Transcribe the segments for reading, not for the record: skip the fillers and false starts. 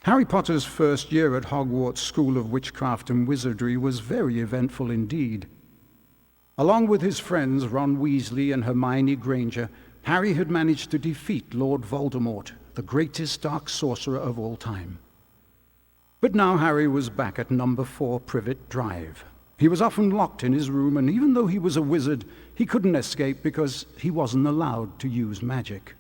Harry Potter's first year at Hogwarts School of Witchcraft and Wizardry was very eventful indeed. Along with his friends Ron Weasley and Hermione Granger, Harry had managed to defeat Lord Voldemort, the greatest dark sorcerer of all time. But now Harry was back at number 4 Privet Drive. He was often locked in his room, and even though he was a wizard, he couldn't escape because he wasn't allowed to use magic.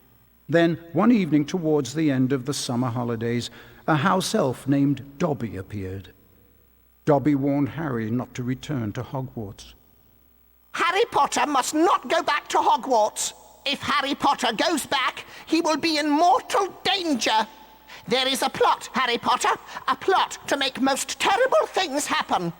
Then, one evening towards the end of the summer holidays, a house elf named Dobby appeared. Dobby warned Harry not to return to Hogwarts. Harry Potter must not go back to Hogwarts. If Harry Potter goes back, he will be in mortal danger. There is a plot, Harry Potter, a plot to make most terrible things happen.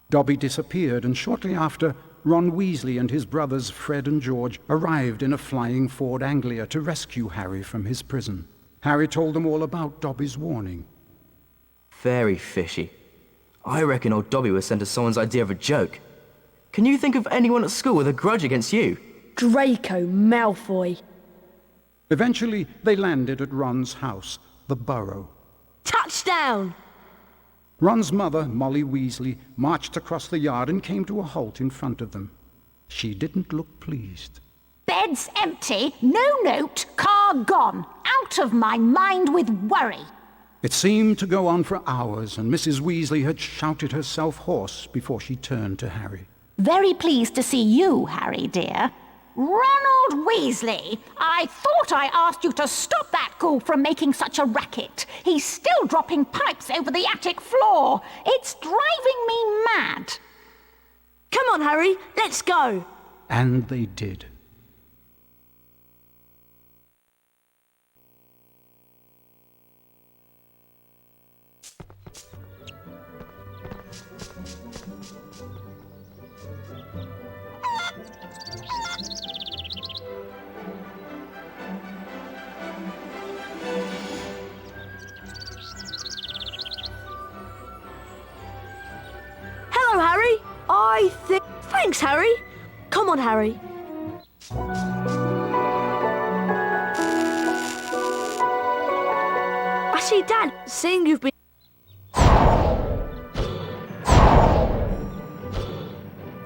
Dobby disappeared, and shortly after, Ron Weasley and his brothers Fred and George arrived in a flying Ford Anglia to rescue Harry from his prison. Harry told them all about Dobby's warning. Very fishy. I reckon old Dobby was sent as someone's idea of a joke. Can you think of anyone at school with a grudge against you? Draco Malfoy. Eventually, they landed at Ron's house, the Burrow. Touchdown! Ron's mother, Molly Weasley, marched across the yard and came to a halt in front of them. She didn't look pleased. Bed's empty, no note, car gone. Out of my mind with worry. It seemed to go on for hours, and Mrs. Weasley had shouted herself hoarse before she turned to Harry. Very pleased to see you, Harry, dear. Ronald Weasley, I thought I asked you to stop that ghoul from making such a racket. He's still dropping pipes over the attic floor. It's driving me mad. Come on, Harry, let's go. And they did. Hello, Harry. Thanks, Harry. Come on, Harry. I see Dad saying you've been...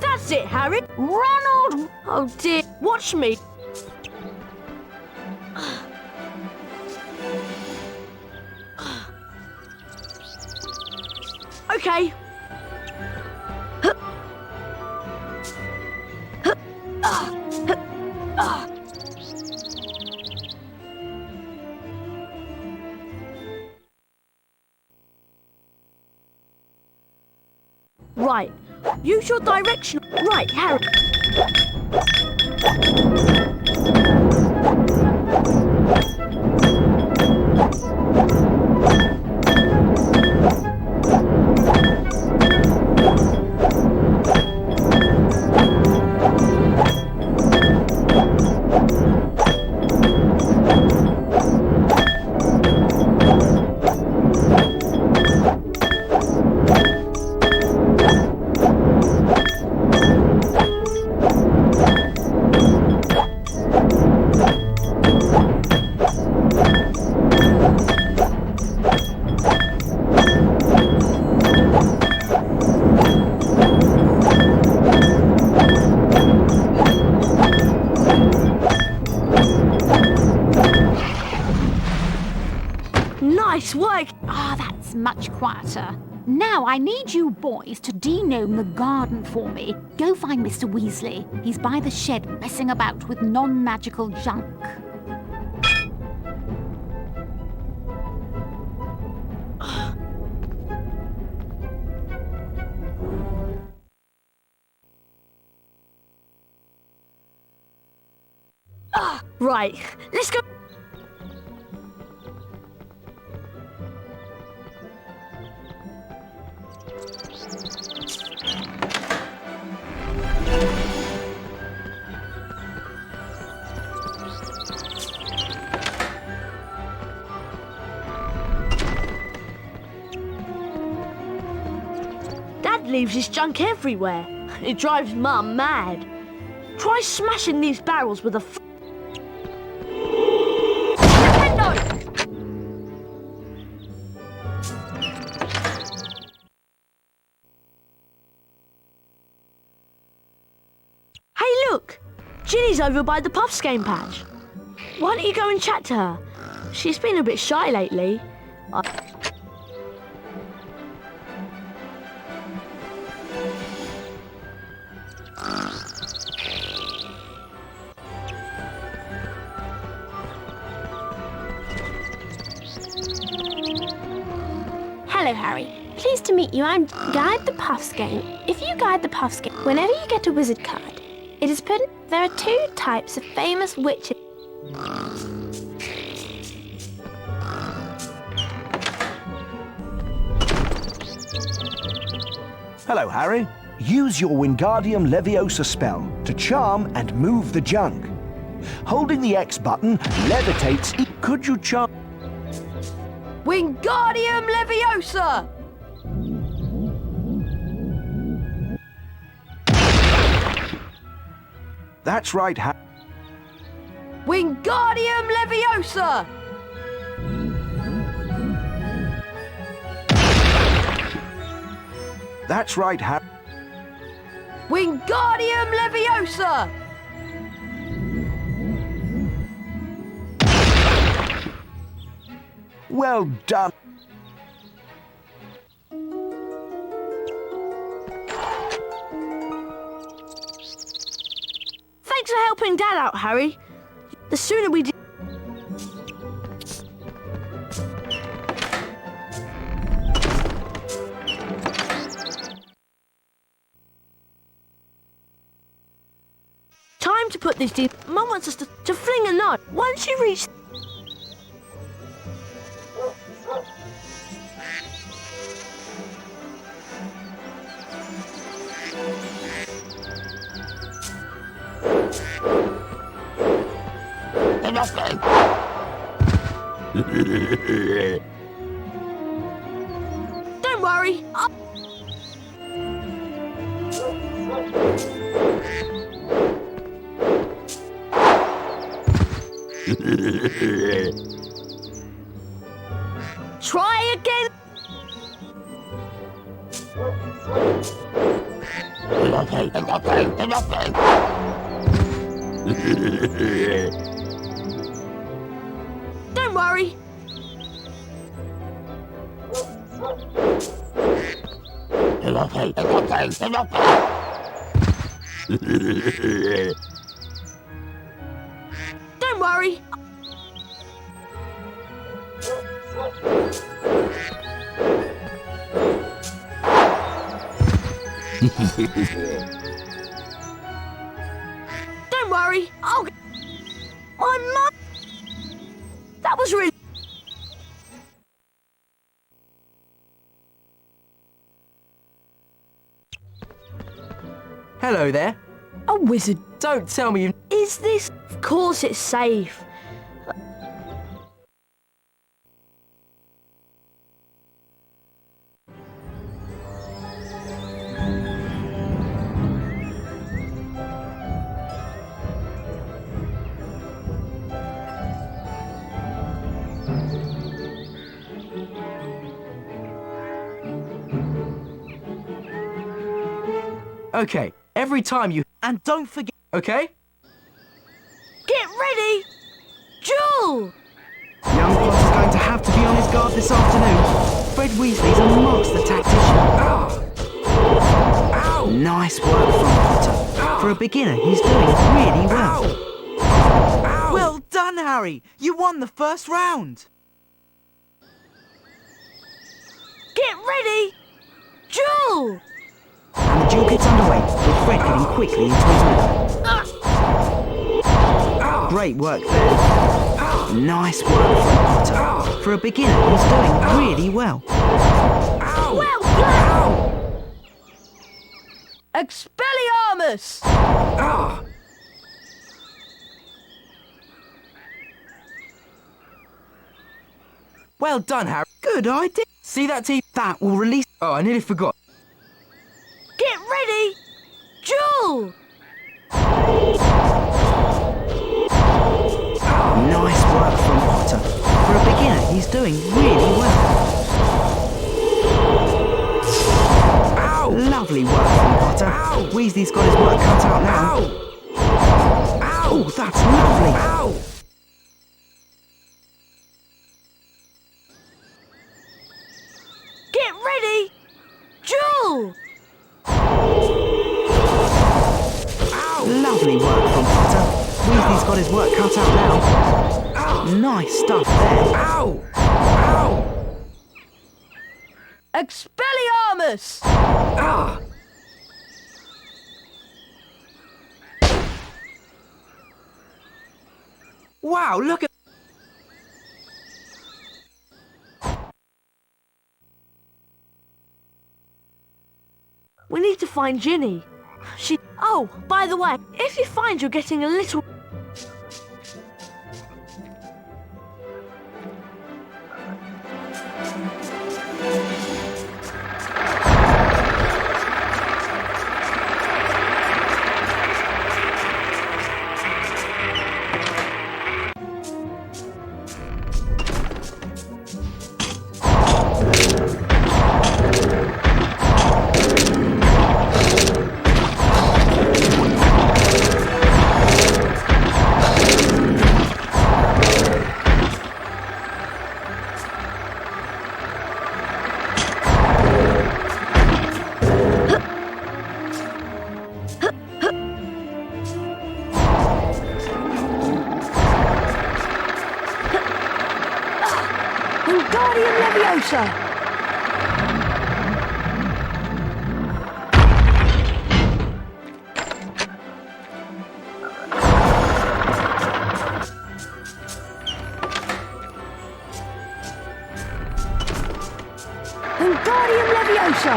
That's it, Harry. Ronald! Oh, dear. Watch me. Okay. Right. Use your direction. Right, Harry. Nice work! That's much quieter. Now I need you boys to denome the garden for me. Go find Mr. Weasley. He's by the shed messing about with non-magical junk. Right, let's go. Dad leaves his junk everywhere. It drives Mum mad. Try smashing these barrels with a Ginny's over by the Puffskein patch. Why don't you go and chat to her? She's been a bit shy lately. Hello, Harry. Pleased to meet you. I'm Guide the Puffskein. If you guide the Puffskein, whenever you get a wizard card, it is put. There are two types of famous witches. Hello, Harry. Use your Wingardium Leviosa spell to charm and move the junk. Holding the X button levitates. Could you charm? Wingardium Leviosa! That's right, Harry. Wingardium Leviosa! That's right, Harry. Wingardium Leviosa! Well done. Thanks for helping Dad out, Harry. The sooner we do... Time to put these deep... Mum wants us to fling a nut. Once you reach... Don't worry. Try again. Don't worry. Don't worry. Don't worry. Oh, my mum. That was really... Hello there. A wizard. Don't tell me you... Is this... Of course it's safe. Okay, every time you... And don't forget... Okay? Get ready. Jewel. Young Potter's going to have to be on his guard this afternoon. Fred Weasley's a master tactician. Ow! Nice work from Potter. For a beginner, he's doing really well. Well done, Harry. You won the first round. Get ready. Jewel. And the duel gets underway, with Fred getting quickly into his rhythm. Great work there. Nice work from Potter. For a beginner, he's doing really well. Well done. Expelliarmus. Well done, Harry. Good idea. See that team? That will release... Oh, I nearly forgot. Get ready. Jewel. Nice work from Potter. For a beginner, he's doing really well. Lovely work from Potter. Weasley's got his work cut out now. Oh, that's lovely. Ow! Get ready! Jewel! Lovely work from Potter. Weasley's got his work cut out now. Nice stuff there. Ow! Ow! Expelliarmus! Ah! Wow, look at... We need to find Ginny. She... Oh, by the way, if you find you're getting a little... Wingardium Leviosa! Wingardium Leviosa!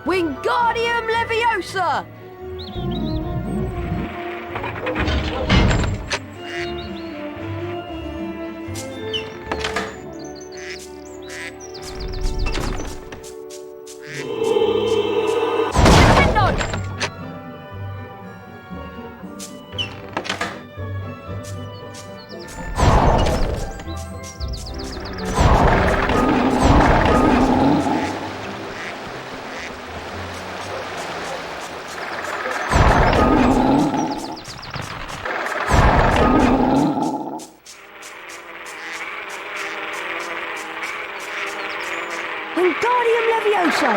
Wingardium Leviosa! Wingardium Leviosa!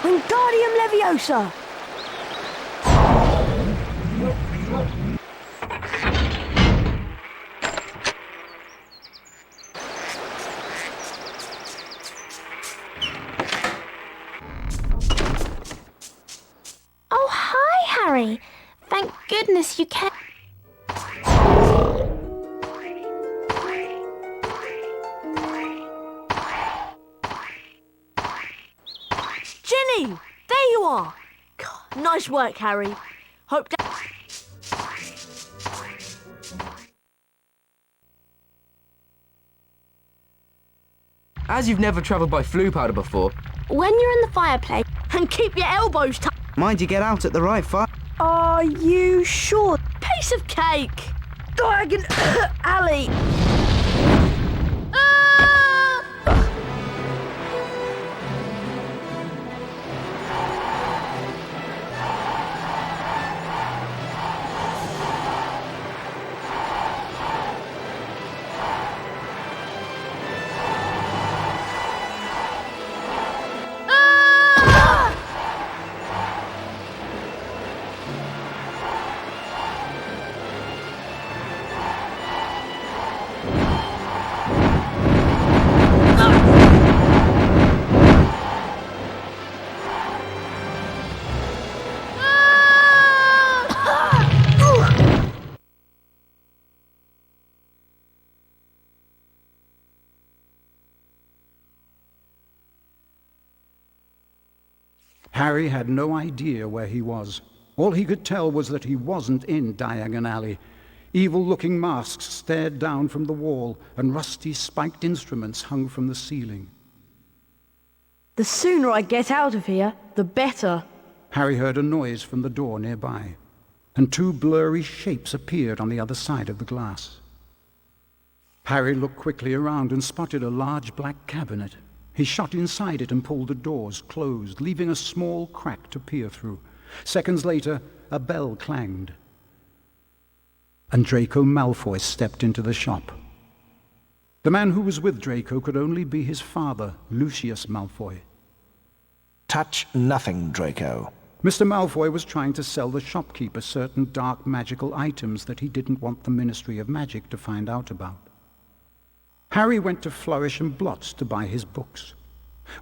Wingardium Leviosa! Oh, hi, Harry. Thank goodness you came. Ginny! There you are! God, nice work, Harry. Hope that... As you've never travelled by flue powder before, When you're in the fireplace, And keep your elbows tucked. Mind you get out at the right fire. Are you sure? Piece of cake! Diagon Alley! Ah! Harry had no idea where he was. All he could tell was that he wasn't in Diagon Alley. Evil-looking masks stared down from the wall, and rusty spiked instruments hung from the ceiling. The sooner I get out of here, the better. Harry heard a noise from the door nearby, and two blurry shapes appeared on the other side of the glass. Harry looked quickly around and spotted a large black cabinet. He shot inside it and pulled the doors closed, leaving a small crack to peer through. Seconds later, a bell clanged, and Draco Malfoy stepped into the shop. The man who was with Draco could only be his father, Lucius Malfoy. Touch nothing, Draco. Mr. Malfoy was trying to sell the shopkeeper certain dark magical items that he didn't want the Ministry of Magic to find out about. Harry went to Flourish and Blotts to buy his books.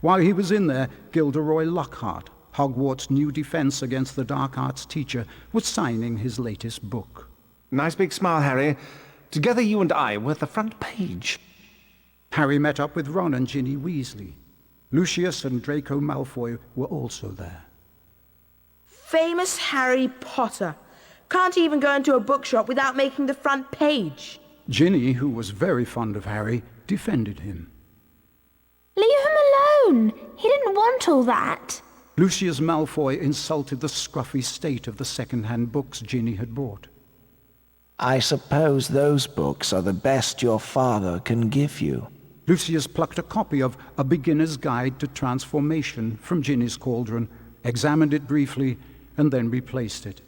While he was in there, Gilderoy Lockhart, Hogwarts' new defense against the dark arts teacher, was signing his latest book. Nice big smile, Harry. Together you and I were at the front page. Harry met up with Ron and Ginny Weasley. Lucius and Draco Malfoy were also there. Famous Harry Potter. Can't even go into a bookshop without making the front page. Ginny, who was very fond of Harry, defended him. Leave him alone. He didn't want all that. Lucius Malfoy insulted the scruffy state of the second-hand books Ginny had bought. I suppose those books are the best your father can give you. Lucius plucked a copy of A Beginner's Guide to Transformation from Ginny's cauldron, examined it briefly, and then replaced it.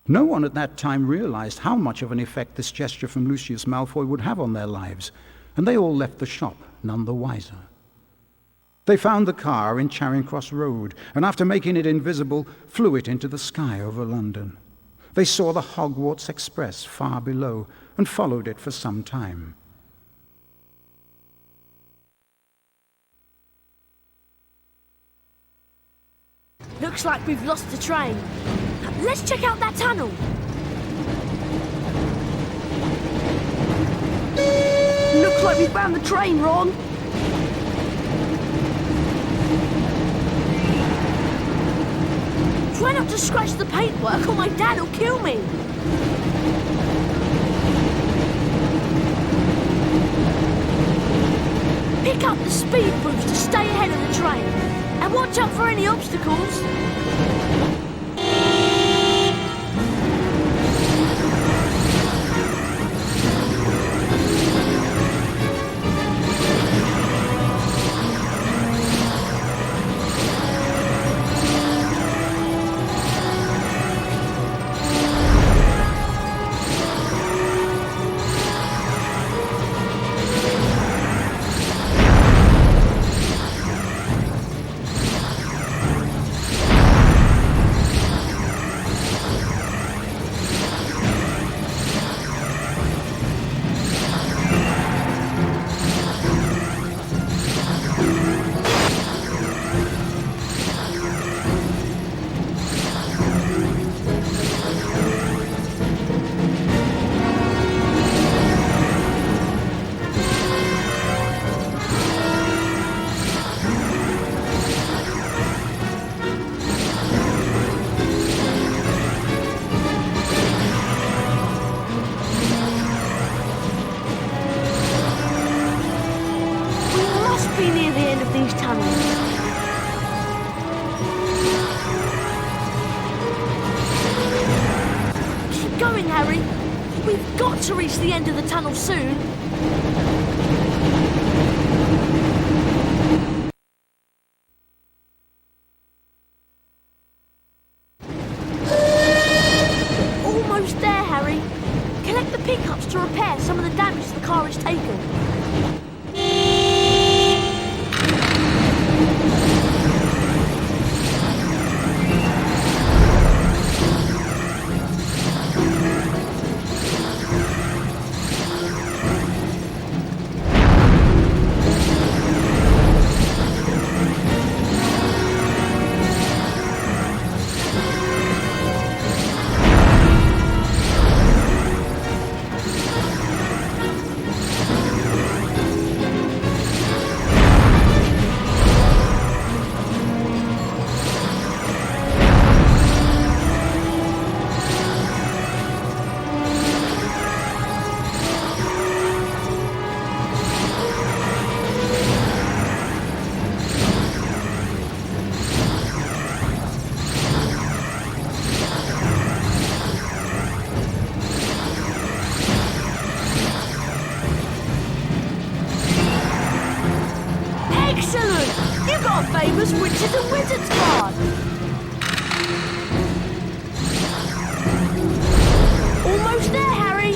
No one at that time realized how much of an effect this gesture from Lucius Malfoy would have on their lives, and they all left the shop none the wiser. They found the car in Charing Cross Road, and after making it invisible, flew it into the sky over London. They saw the Hogwarts Express far below, and followed it for some time. Looks like we've lost the train. Let's check out that tunnel. Looks like we found the train, Ron. Try not to scratch the paintwork or my dad will kill me. Pick up the speed boost to stay ahead of the train. And watch out for any obstacles. Be near the end of these tunnels. Keep going, Harry. We've got to reach the end of the tunnel soon. Almost there, Harry. Collect the pickups to repair some of the damage the car has taken. Excellent! You got a famous witches and wizards card! Almost there, Harry!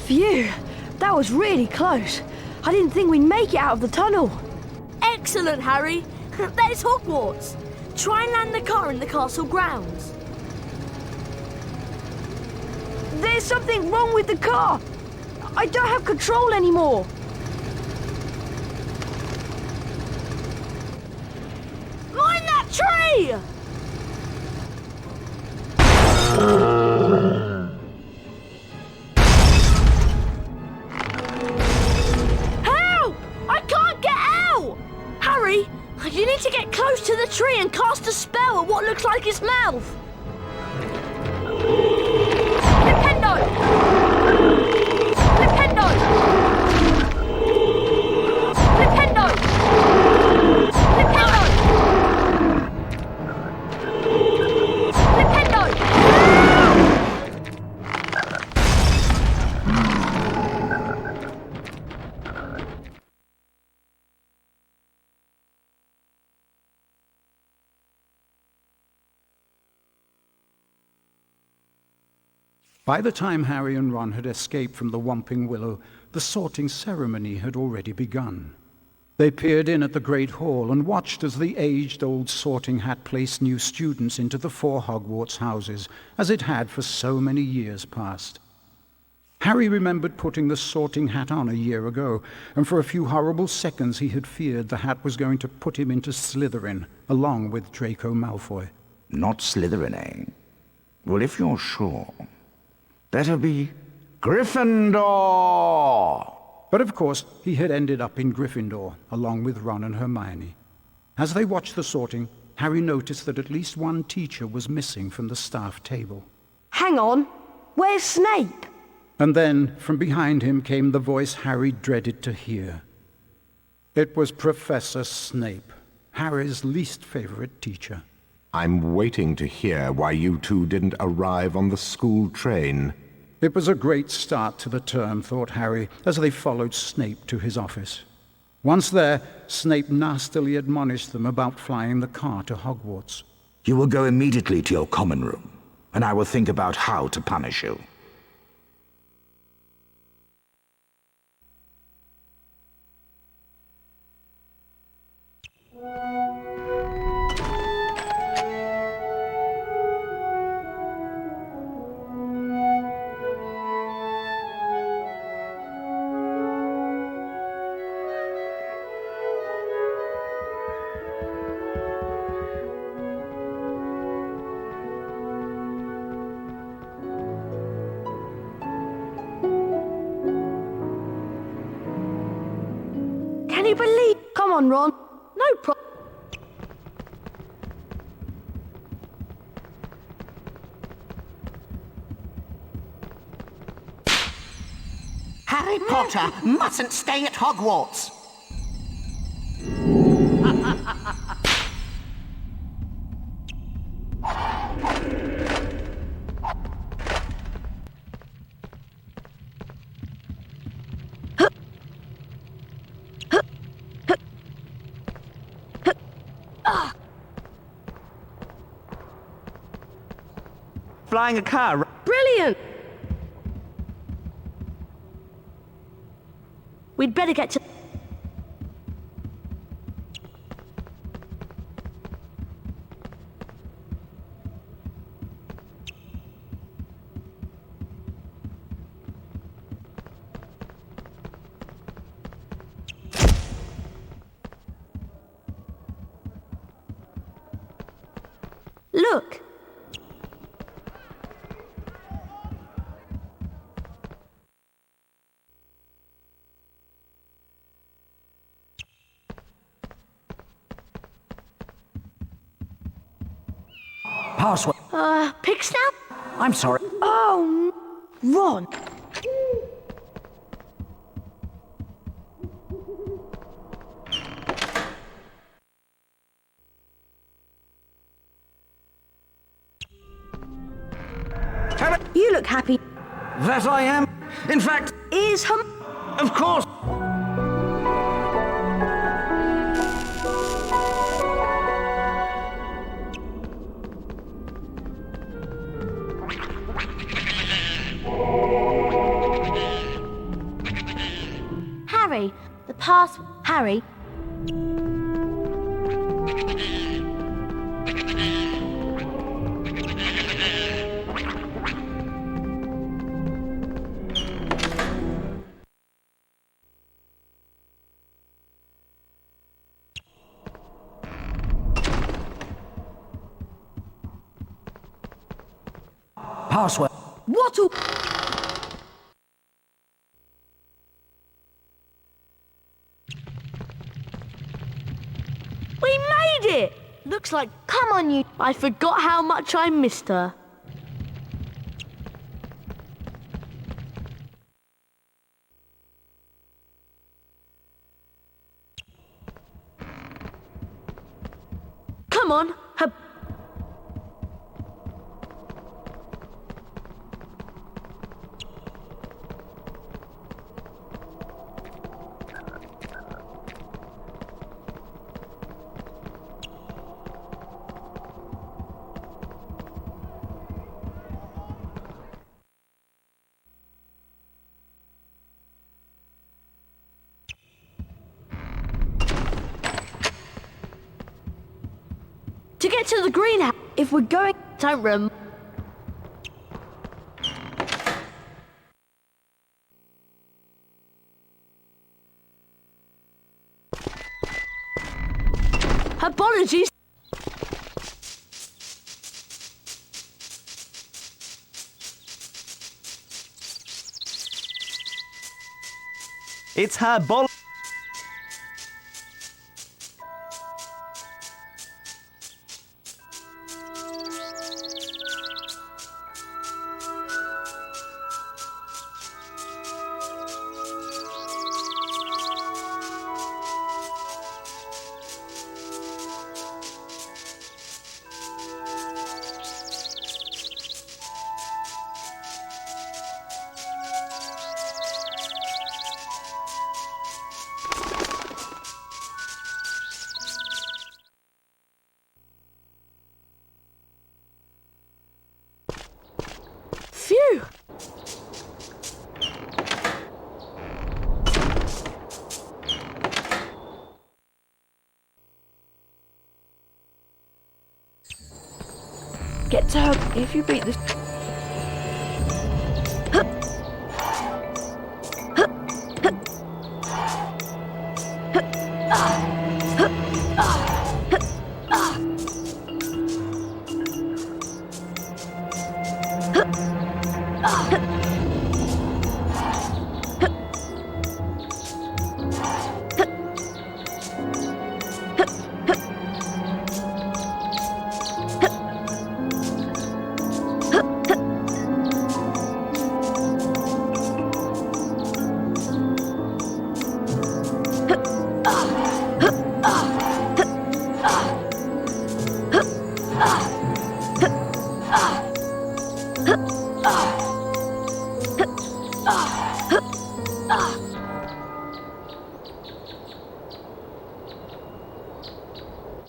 Phew, that was really close. I didn't think we'd make it out of the tunnel. Excellent, Harry. There's Hogwarts. Try and land the car in the castle grounds. There's something wrong with the car. I don't have control anymore. Mind that tree! You need to get close to the tree and cast a spell at what looks like its mouth. Flipendo! Flipendo! Flipendo! Flipendo! Flipendo! By the time Harry and Ron had escaped from the Whomping Willow, the sorting ceremony had already begun. They peered in at the Great Hall and watched as the aged-old sorting hat placed new students into the 4 Hogwarts houses, as it had for so many years past. Harry remembered putting the sorting hat on a year ago, and for a few horrible seconds he had feared the hat was going to put him into Slytherin, along with Draco Malfoy. Not Slytherin, eh? Well, if you're sure, better be Gryffindor! But of course, he had ended up in Gryffindor, along with Ron and Hermione. As they watched the sorting, Harry noticed that at least one teacher was missing from the staff table. Hang on, where's Snape? And then, from behind him came the voice Harry dreaded to hear. It was Professor Snape, Harry's least favorite teacher. I'm waiting to hear why you two didn't arrive on the school train. It was a great start to the term, thought Harry, as they followed Snape to his office. Once there, Snape nastily admonished them about flying the car to Hogwarts. You will go immediately to your common room, and I will think about how to punish you. Can you believe? Come on, Ron. No problem. Harry Potter mustn't stay at Hogwarts. Flying a car. Brilliant! We'd better get to... Look! Password. Pigsnout? I'm sorry. Oh, Ron. That I am. In fact, Is of course. Harry, the pass. Harry. Password. what? A... We made it! Looks like. Come on, you. I forgot how much I missed her. Come on, her. To get to the greenhouse, if we're going, don't rem. Apologies. It's her ball. Phew. Get to her if you beat this.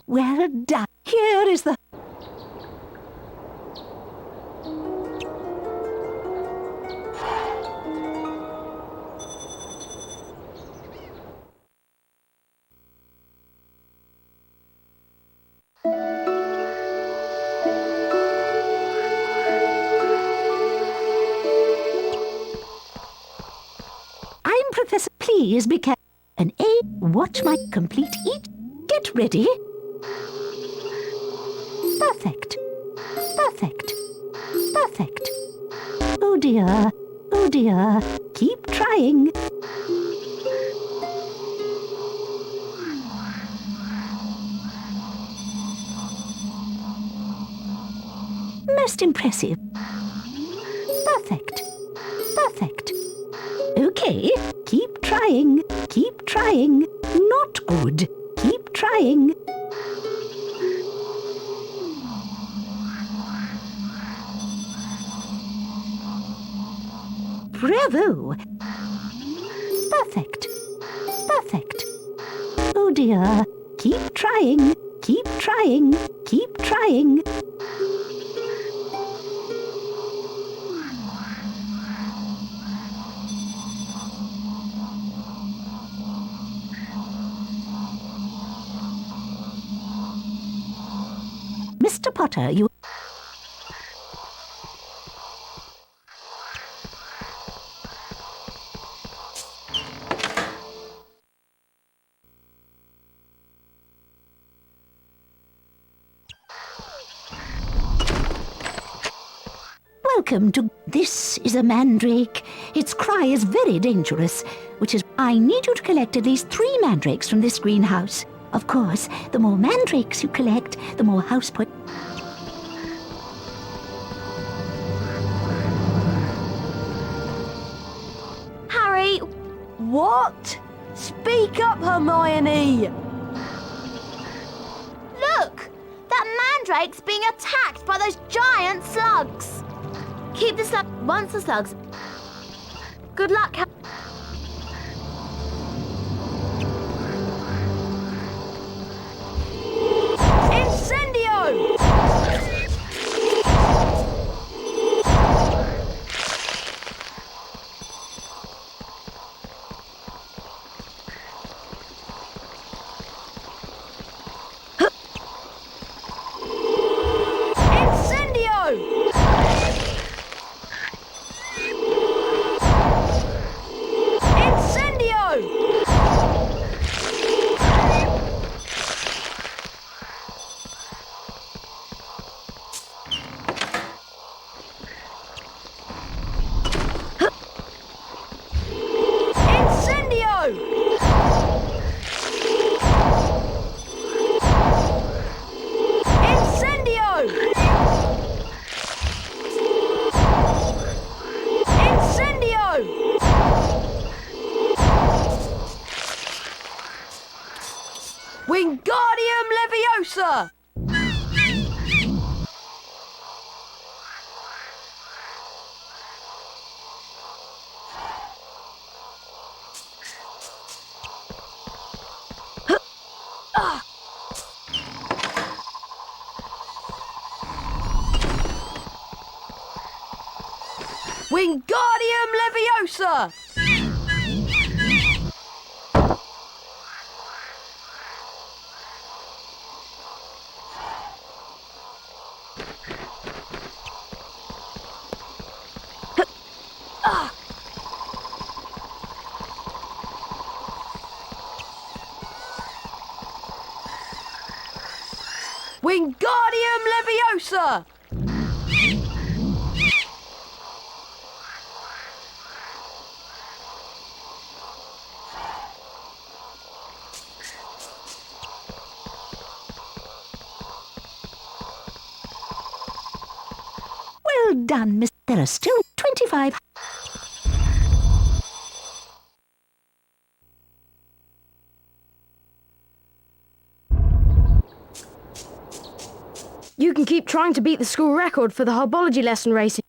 Well done. Here is the... I'm Professor. Please be careful. An A. Watch my complete eat. Get ready. Perfect. Perfect. Perfect. Oh dear. Oh dear. Keep trying. Most impressive. Perfect. Perfect. Okay. Keep trying. Keep trying. Not good. Keep trying. Bravo! Perfect. Perfect. Oh dear. Keep trying. Keep trying. Keep trying. Mr. Potter, you... Welcome to... This is a mandrake. Its cry is very dangerous, which is... I need you to collect at least 3 mandrakes from this greenhouse. Of course, the more mandrakes you collect, the more house point... Harry! What? Speak up, Hermione! Look! That mandrake's being attacked by those giant slugs. Keep the slug once the slugs. Good luck, Incendio! Wingardium Leviosa! Wingardium Leviosa! Wingardium Leviosa! Well done, Miss. There are still 25... You can keep trying to beat the school record for the herbology lesson racing.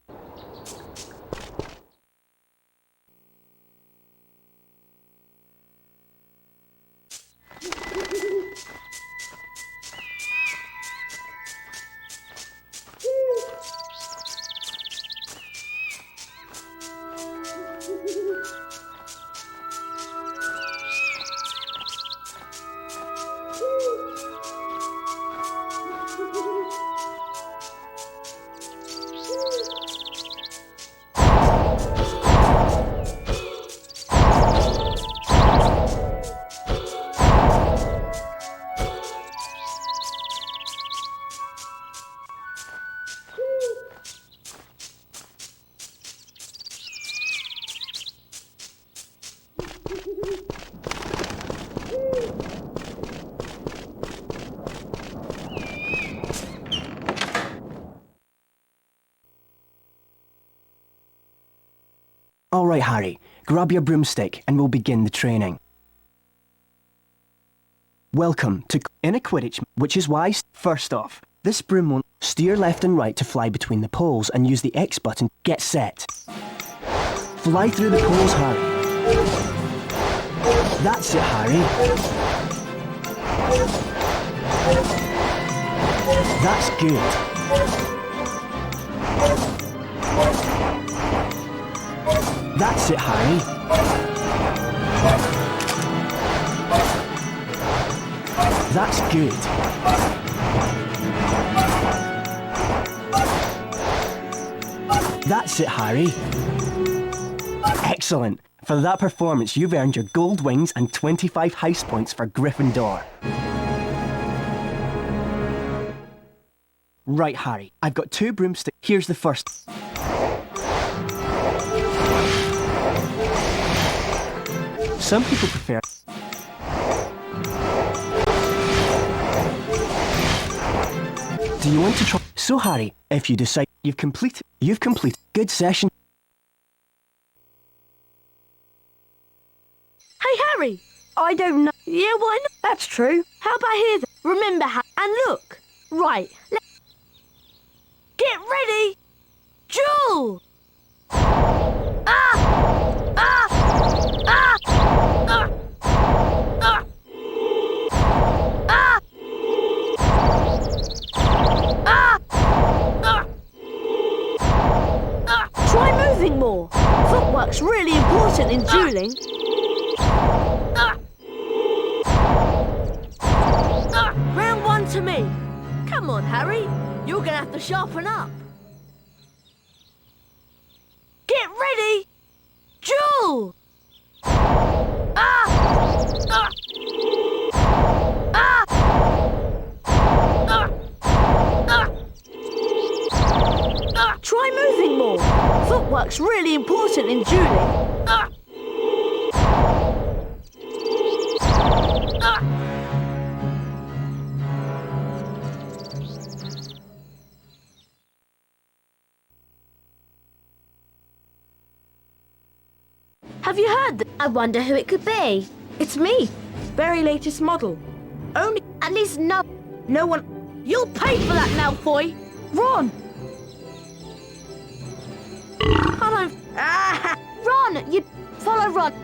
All right, Harry, grab your broomstick and we'll begin the training. Welcome to in a Quidditch, which is why, first off, this broom will steer left and right to fly between the poles and use the X button. Get set. Fly through the poles, Harry. That's it, Harry. That's good. That's it, Harry. That's good. That's it, Harry. Excellent. For that performance, you've earned your gold wings and 25 house points for Gryffindor. Right, Harry. I've got 2 broomsticks. Here's the first. Some people prefer... Do you want to try? So, Harry, if you decide you've completed. Good session. Hey, Harry! I don't know. Yeah, why not? That's true. How about here then? Remember how... And look. Right. Get ready! Jewel! Ah! Ah! Ah! Ah! Ah! Ah! Ah! Ah! Ah! Try moving more. Footwork's really important in dueling. Round 1 to me. Come on, Harry. You're gonna have to sharpen up. Get ready! Jewel! Ah! Ah! Ah! Ah! Ah! Ah! Try moving more. Footwork's really important in dueling. Ah! Ah! Have you heard that? I wonder who it could be. It's me. Very latest model. Only... At least no one... You'll pay for that, Malfoy! Ron! I don't... Ah! Ron, you follow Ron.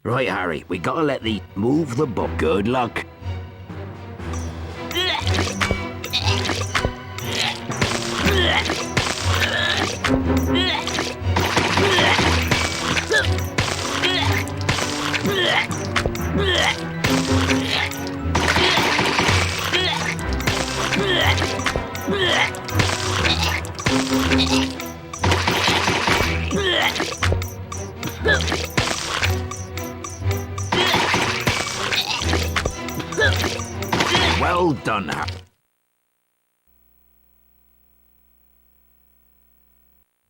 Right, Harry, we gotta let the... Move the book. Good luck. Well done, Harry.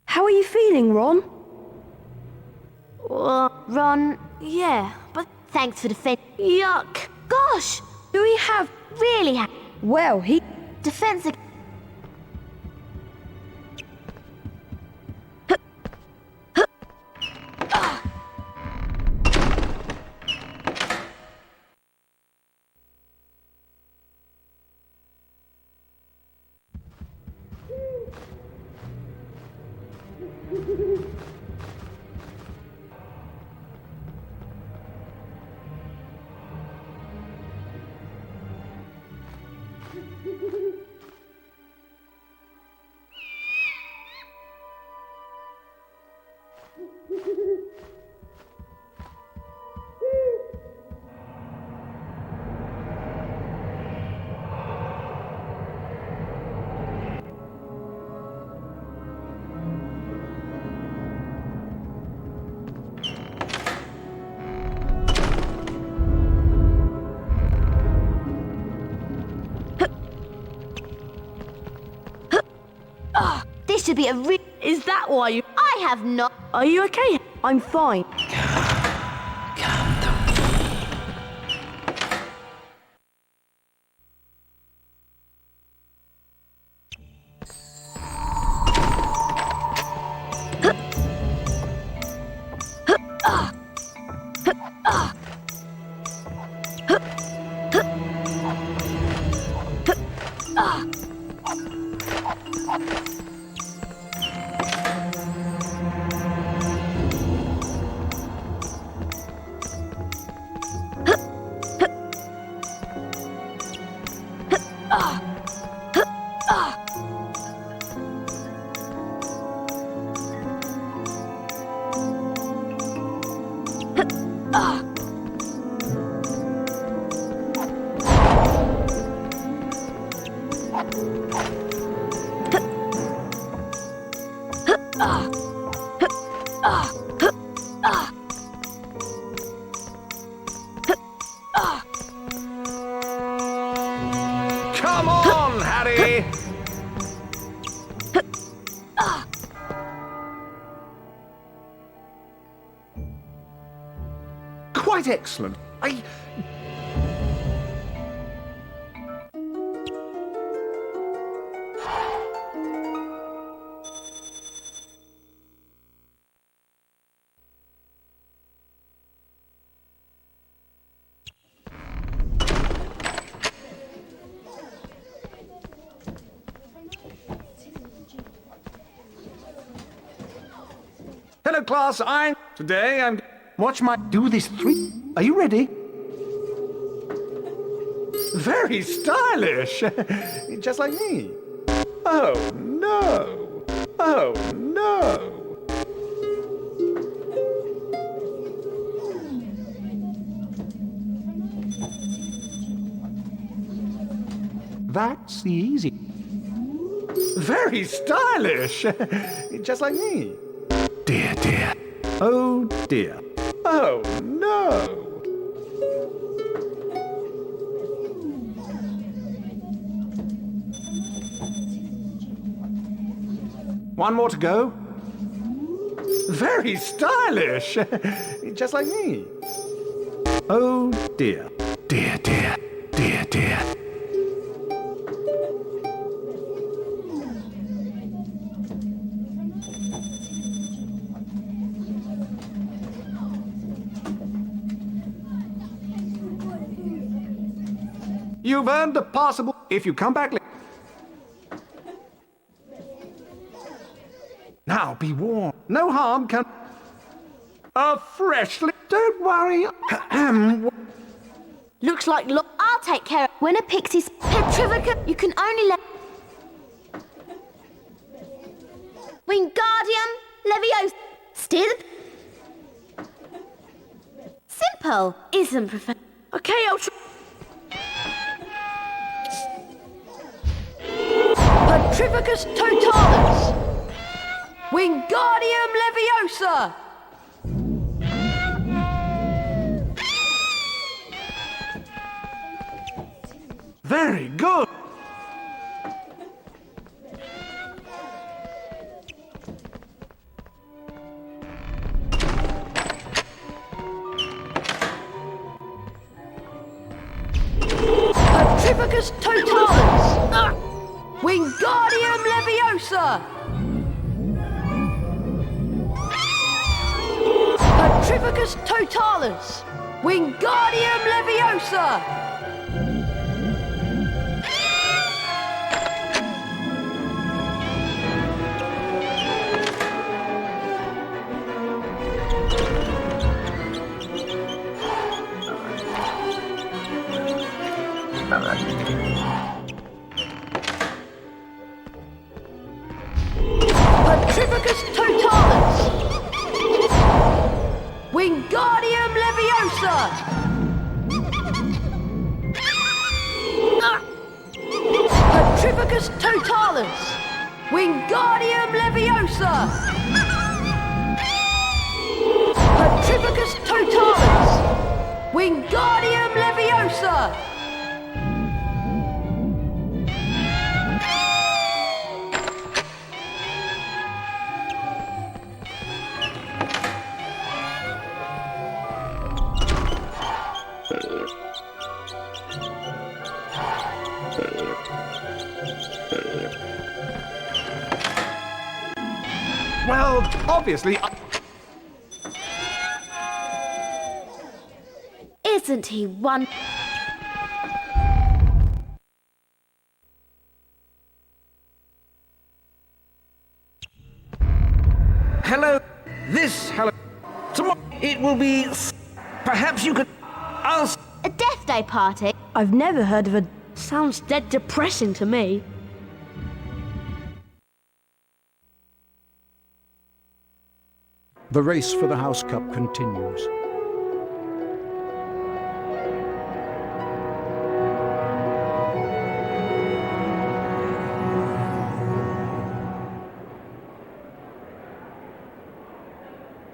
How are you feeling, Ron? Ron, Yeah, but thanks for defense. Yuck. Gosh, do we have... really Well, he... defense. This should be a Is that why you... I have not... Are you okay? I'm fine. Come on, Harry! Quite excellent. Hello, class. Today I'm... Watch my... Do this 3... Are you ready? Very stylish. Just like me. Oh, no. Oh, no. That's the easy... Very stylish. Just like me. Dear, dear. Oh, dear. Oh, no. One more to go. Very stylish. Just like me. Oh, dear. Dear, dear. Dear, dear. You've earned a passable if you come back later. Now be warned. No harm can... A freshly... Don't worry. Looks like... I'll take care of... When a pixie's... Petrifica, you can only let... Wingardium Leviosa. Steer the... Simple, isn't Professor? Okay, I'll try... Petrificus Totalis! Wingardium Leviosa! Very good. Petrificus totalis! Wingardium Leviosa! Petrificus totalis! Wingardium Leviosa! Petrificus totalis! Wingardium Leviosa! Petrificus totalis! Wingardium Leviosa! Petrificus totalis! Wingardium Leviosa! Well, obviously... Isn't he one? Hello. Hello. Tomorrow it will be... Perhaps you could ask... A death day party? I've never heard of a... Sounds dead depressing to me. The race for the House Cup continues.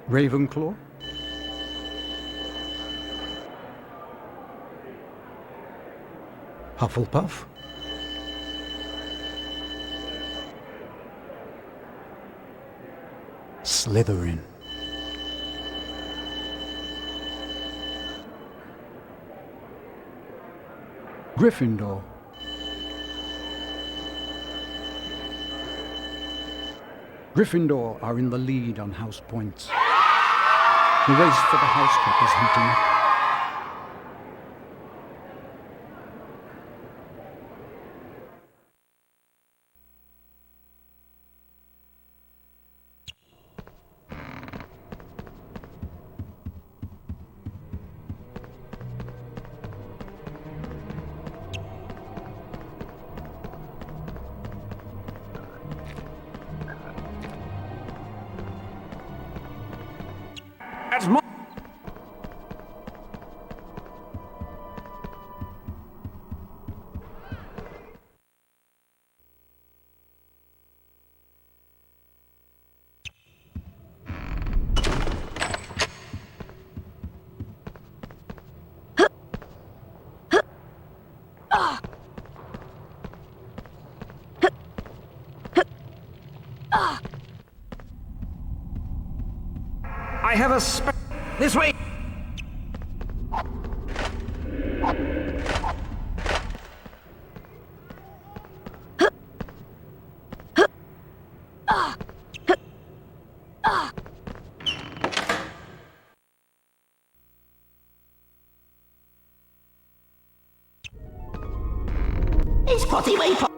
Ravenclaw? Hufflepuff? Slytherin? Gryffindor? Gryffindor are in the lead on house points. The race for the House Cup is heating up. That's more... I have a this way. It's potty way pot.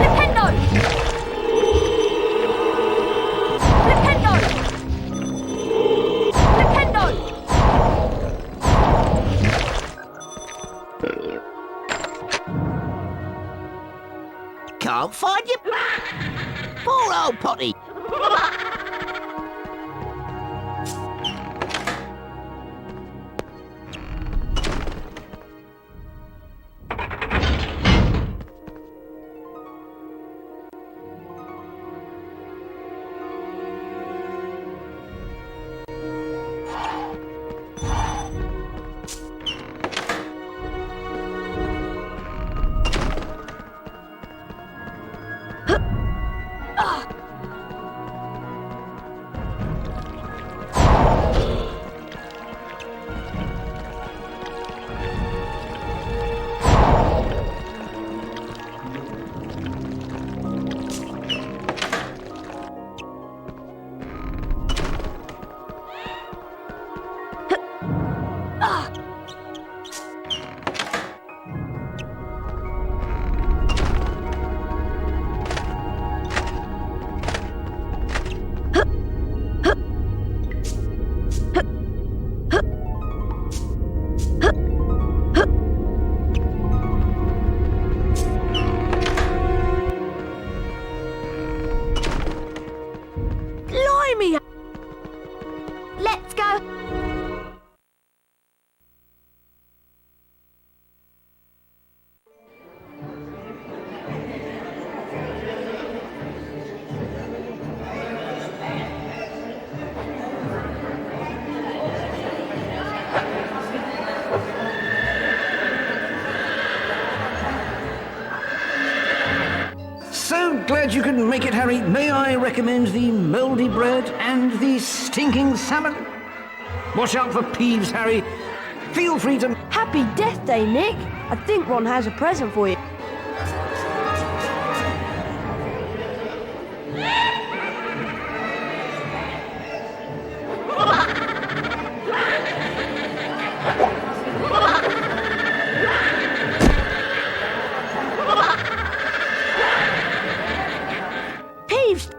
Nintendo! Nintendo! Nintendo! Can't find you. Poor old Potty. Blimey! Let's go. So glad you could make it, Harry. May I recommend the mouldy bread and the stinking salmon? Watch out for Peeves, Harry. Feel free to... Happy Death Day, Nick. I think Ron has a present for you. Peeves!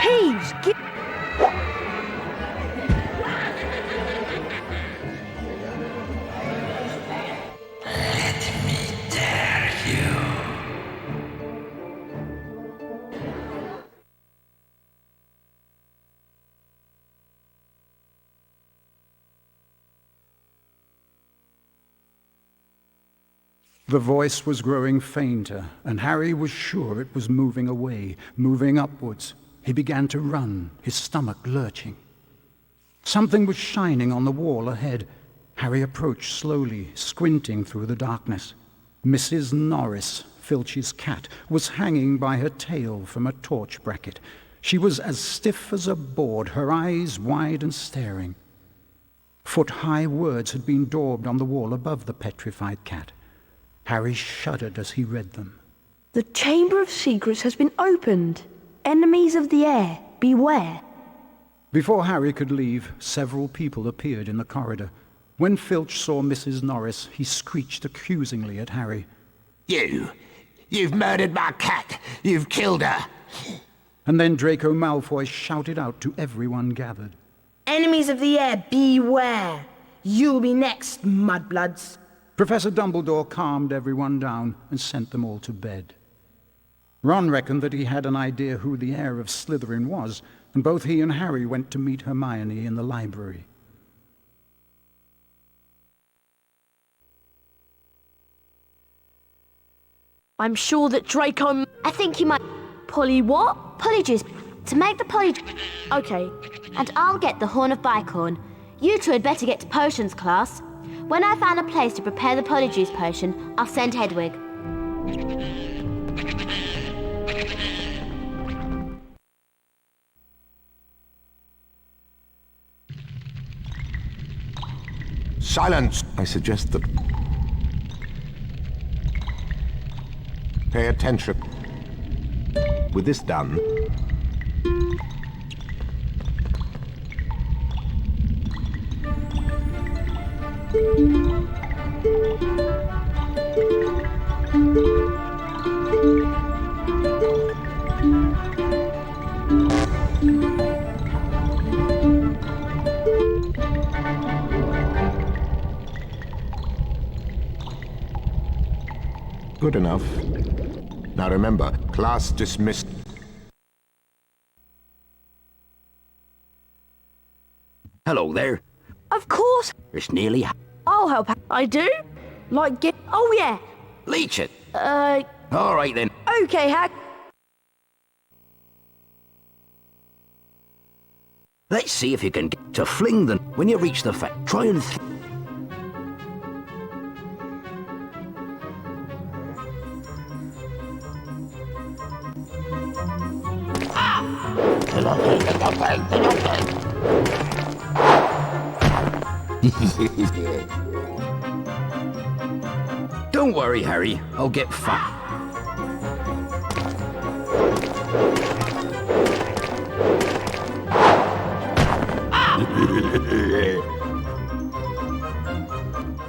Peeves! The voice was growing fainter, and Harry was sure it was moving away, moving upwards. He began to run, his stomach lurching. Something was shining on the wall ahead. Harry approached slowly, squinting through the darkness. Mrs. Norris, Filch's cat, was hanging by her tail from a torch bracket. She was as stiff as a board, her eyes wide and staring. Foot-high words had been daubed on the wall above the petrified cat. Harry shuddered as he read them. The Chamber of Secrets has been opened. Enemies of the air, beware. Before Harry could leave, several people appeared in the corridor. When Filch saw Mrs. Norris, he screeched accusingly at Harry. You've murdered my cat. You've killed her. And then Draco Malfoy shouted out to everyone gathered. Enemies of the air, beware! You'll be next, mudbloods. Professor Dumbledore calmed everyone down and sent them all to bed. Ron reckoned that he had an idea who the heir of Slytherin was, and both he and Harry went to meet Hermione in the library. I'm sure that Draco... I think you might... Polly what? Polyjuice. To make the polyjuice... Okay. And I'll get the Horn of Bicorn. You two had better get to potions class. When I found a place to prepare the polyjuice potion, I'll send Hedwig. Silence! I suggest that... Pay attention. With this done... Good enough. Now remember, class dismissed. Hello there. Of course. It's nearly... I'll help. I do? Like get... Oh, yeah. Leech it. All right, then. Okay, Hag. Let's see if you can get to fling them when you reach the try and... Don't worry, Harry. I'll get fat.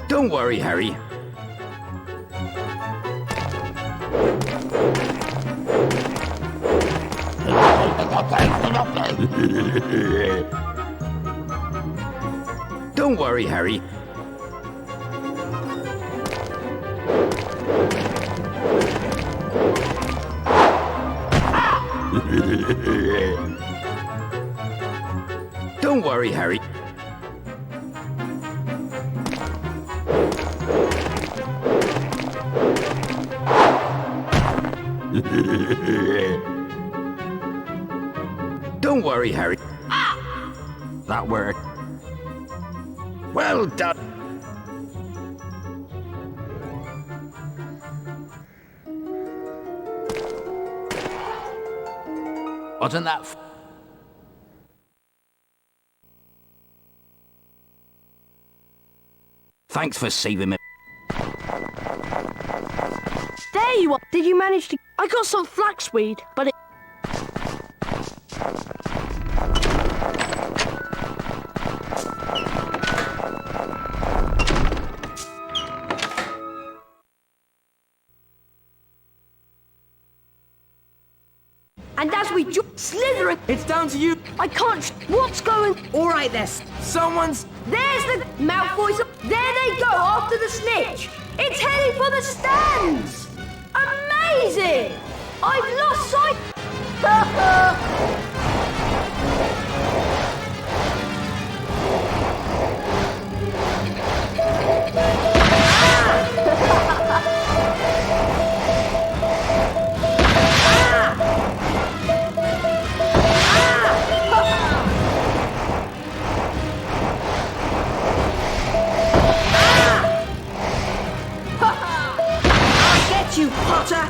Don't worry, Harry. Don't worry, Harry. Don't worry, Harry. Don't worry, Harry. That worked. Well done. Wasn't that Thanks for saving me. There you are. Did you manage to... I got some flaxweed, but it... And as we Slytherin... It's down to you. I can't... What's going... All right, there. Someone's... There's the Malfoys. There they go after the snitch. It's heading for the stands. Amazing. I've lost sight... You, Potter!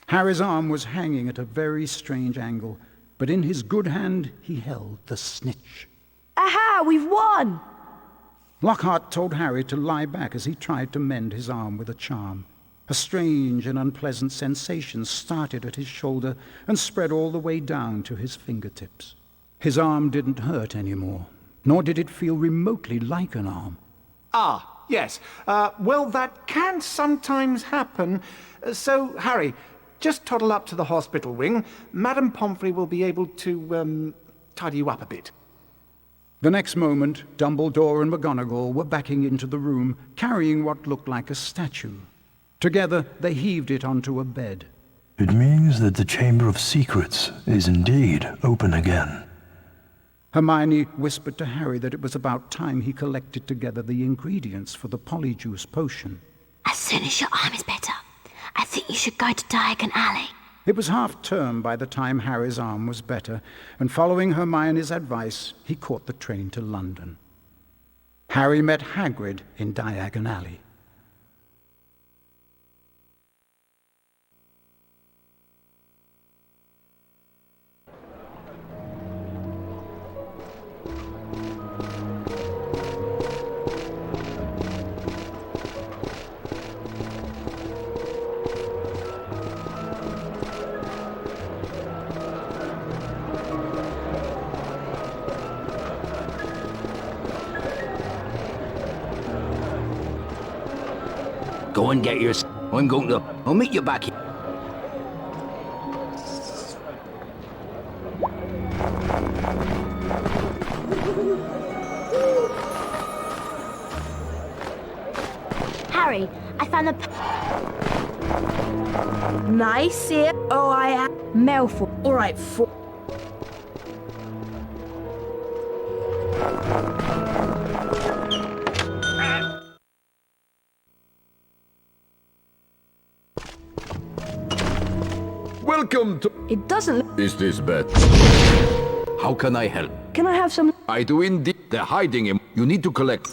Harry's arm was hanging at a very strange angle, but in his good hand he held the snitch. Aha, we've won! Lockhart told Harry to lie back as he tried to mend his arm with a charm. A strange and unpleasant sensation started at his shoulder and spread all the way down to his fingertips. His arm didn't hurt anymore, nor did it feel remotely like an arm. Ah, yes. Well, that can sometimes happen. So, Harry, just toddle up to the hospital wing. Madame Pomfrey will be able to, tidy you up a bit. The next moment, Dumbledore and McGonagall were backing into the room, carrying what looked like a statue. Together, they heaved it onto a bed. It means that the Chamber of Secrets is indeed open again. Hermione whispered to Harry that it was about time he collected together the ingredients for the polyjuice potion. As soon as your arm is better, I think you should go to Diagon Alley. It was half-term by the time Harry's arm was better, and following Hermione's advice, he caught the train to London. Harry met Hagrid in Diagon Alley. Go and get yours. I'll meet you back here. Harry, I found the... Nice here. Oh, I am. Malfoy. All right, four. Welcome to... It doesn't... Is this bed? How can I help? Can I have some... I do indeed. They're hiding him. You need to collect.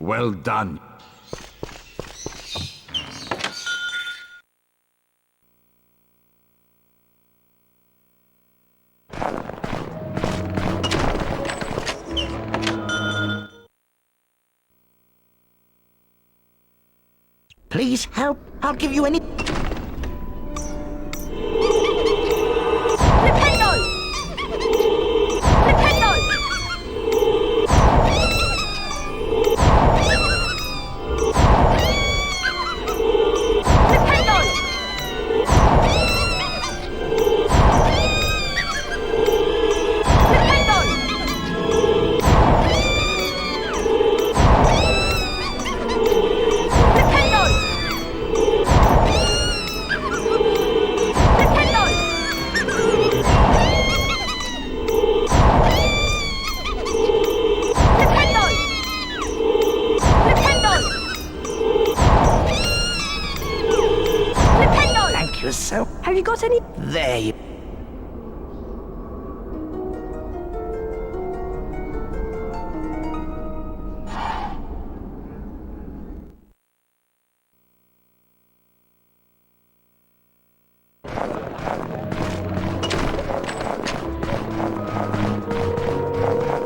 Well done. Please help. I'll give you any... Have you got any? There you...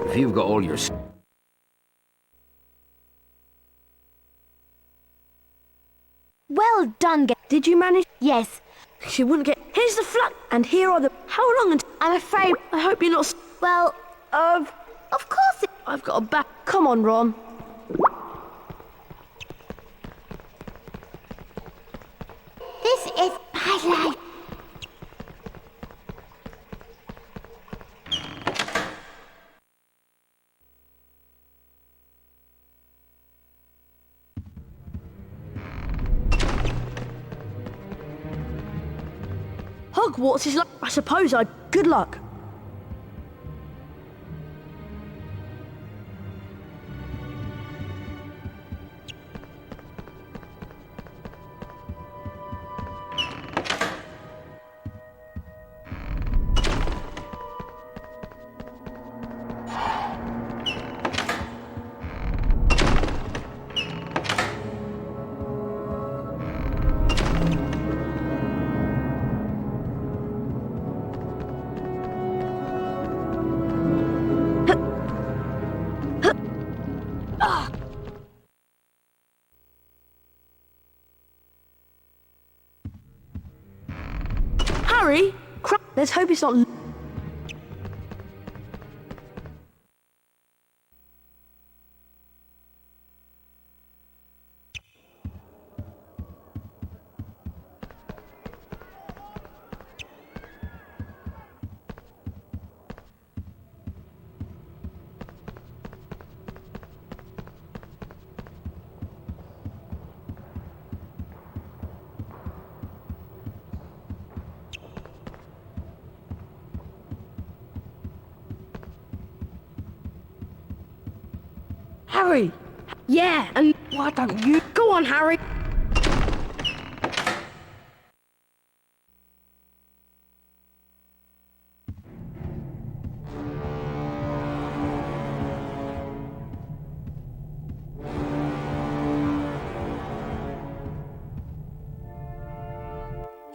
If you've got all your... Well done, Did you manage? Yes. She wouldn't get... Here's the flag, and here are the... How long until... I'm afraid... I hope you're not... Well, of course I've got a back... Come on, Ron. This is my life. Hogwarts is like... I suppose I'd... Good luck. Harry? Crap. Let's hope it's not... Harry! Yeah, and why don't you... Go on, Harry!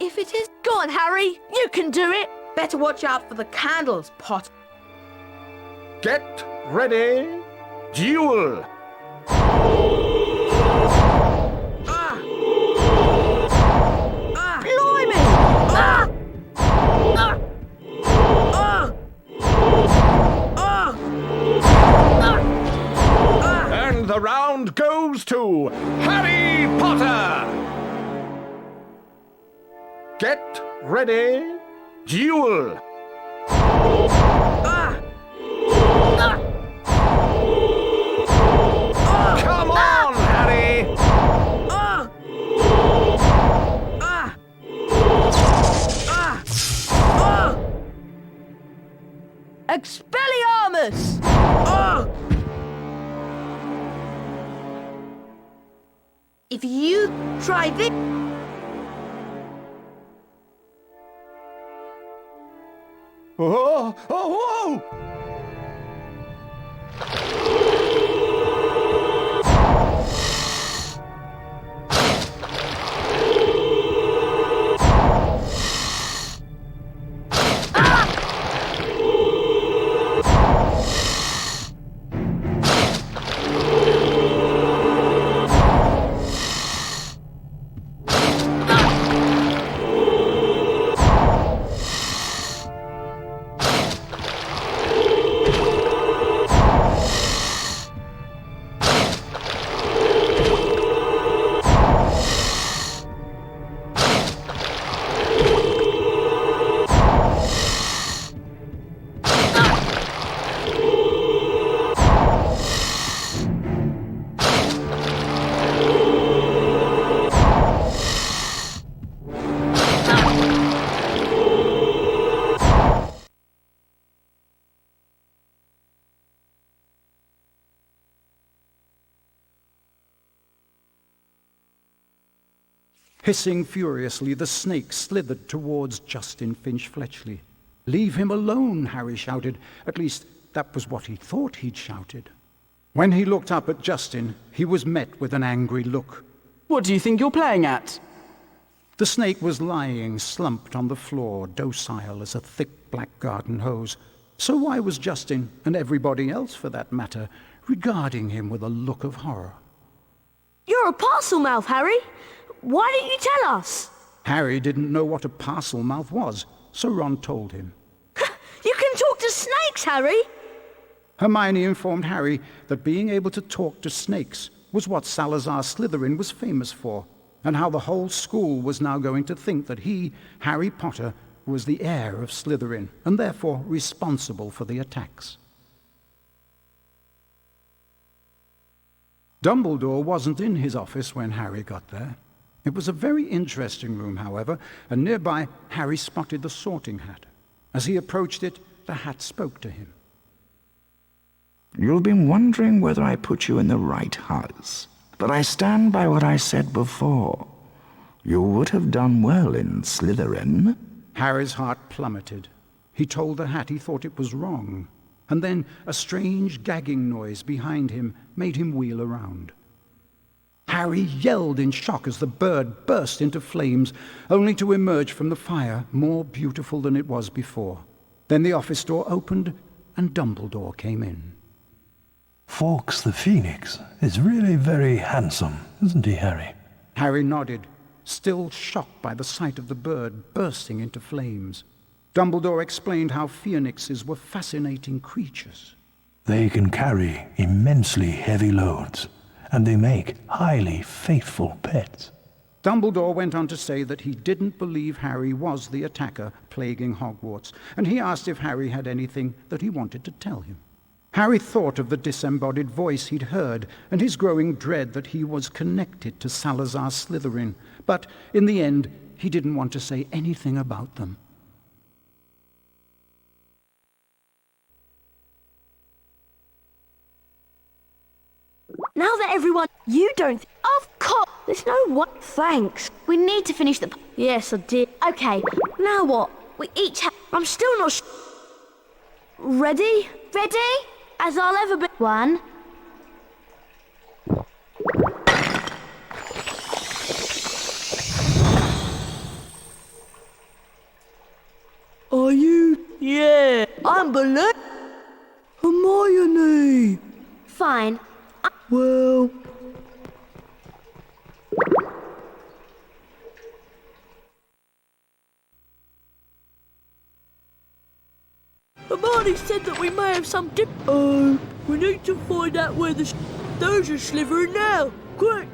If it is... Go on, Harry! You can do it! Better watch out for the candles, Potter. Get ready. Duel! Blimey! And the round goes to Harry Potter! Get ready. Duel! Come on, Harry! Expelliarmus! If you try this... Oh, oh, whoa! Hissing furiously, the snake slithered towards Justin Finch-Fletchley. "Leave him alone," Harry shouted. At least, that was what he thought he'd shouted. When he looked up at Justin, he was met with an angry look. What do you think you're playing at? The snake was lying slumped on the floor, docile as a thick black garden hose. So why was Justin, and everybody else for that matter, regarding him with a look of horror? You're a parcel mouth, Harry. Why didn't you tell us? Harry didn't know what a parcel mouth was, so Ron told him. You can talk to snakes, Harry! Hermione informed Harry that being able to talk to snakes was what Salazar Slytherin was famous for, and how the whole school was now going to think that he, Harry Potter, was the heir of Slytherin, and therefore responsible for the attacks. Dumbledore wasn't in his office when Harry got there. It was a very interesting room, however, and nearby Harry spotted the sorting hat. As he approached it, the hat spoke to him. You've been wondering whether I put you in the right house, but I stand by what I said before. You would have done well in Slytherin. Harry's heart plummeted. He told the hat he thought it was wrong, and then a strange gagging noise behind him made him wheel around. Harry yelled in shock as the bird burst into flames, only to emerge from the fire more beautiful than it was before. Then the office door opened, and Dumbledore came in. Fawkes the Phoenix is really very handsome, isn't he, Harry? Harry nodded, still shocked by the sight of the bird bursting into flames. Dumbledore explained how phoenixes were fascinating creatures. They can carry immensely heavy loads, and they make highly faithful pets. Dumbledore went on to say that he didn't believe Harry was the attacker plaguing Hogwarts, and he asked if Harry had anything that he wanted to tell him. Harry thought of the disembodied voice he'd heard and his growing dread that he was connected to Salazar Slytherin, but in the end he didn't want to say anything about them. Now that everyone... You don't... Of course! There's no what... Thanks. We need to finish the... Yes, I did. Okay, now what? We each have... I'm still not... Ready? Ready? As I'll ever be... One. Are you... Yeah. I'm Balloon. Hermione. Fine. Well... Hermione said that we may have some dip... Oh, we need to find out where the... Those are slithering now. Quick!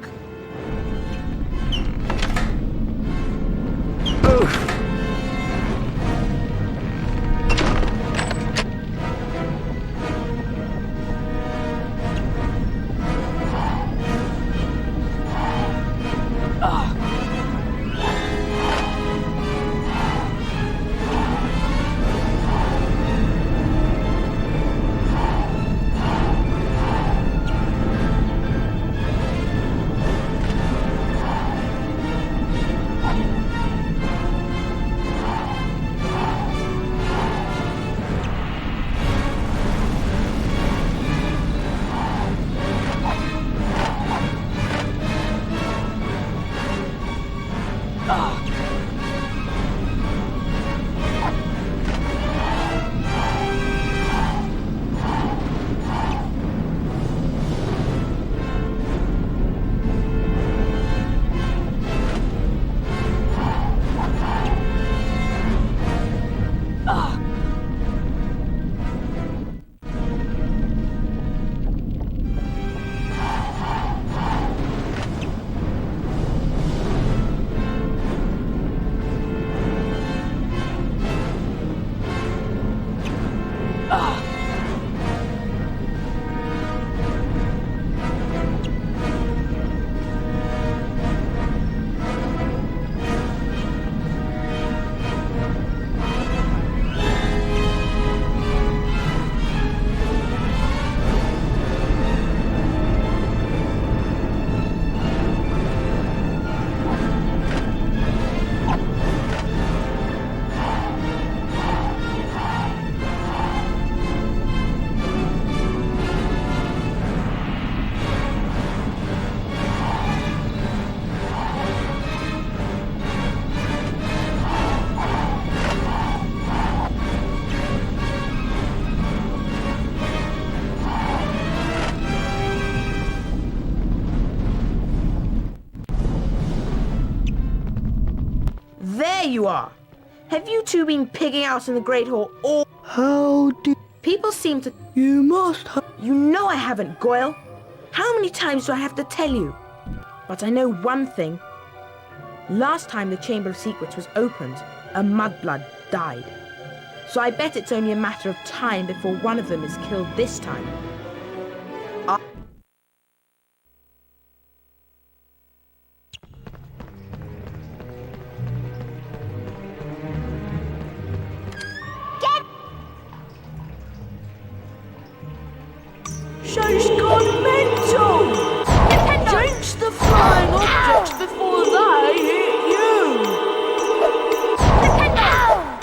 there you are. Have you two been pigging out in the Great Hall all... How did... People seem to... You must have... You know I haven't, Goyle. How many times do I have to tell you? But I know one thing. Last time the Chamber of Secrets was opened, a mudblood died. So I bet it's only a matter of time before one of them is killed this time. She's gone mental! Drench the flying objects before they hit you! Nintendo!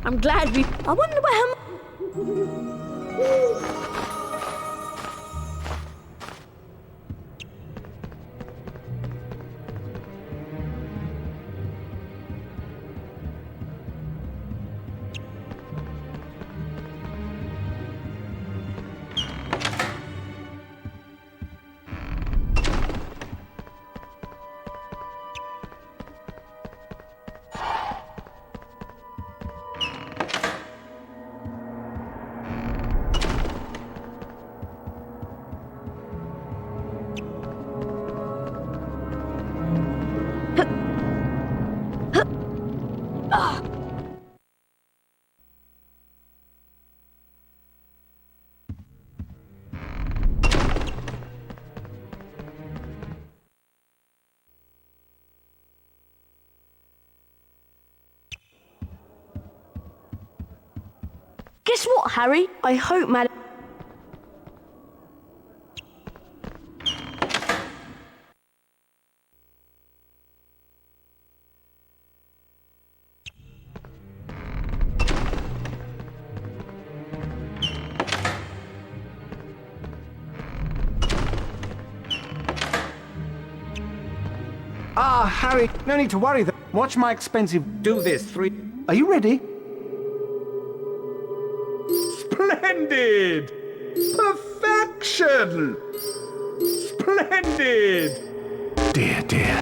I'm glad we... I wonder where Guess what, Harry? I hope Madam... Ah, Harry, no need to worry. Watch my expensive do this 3... Are you ready? Splendid! Perfection! Splendid! Dear, dear.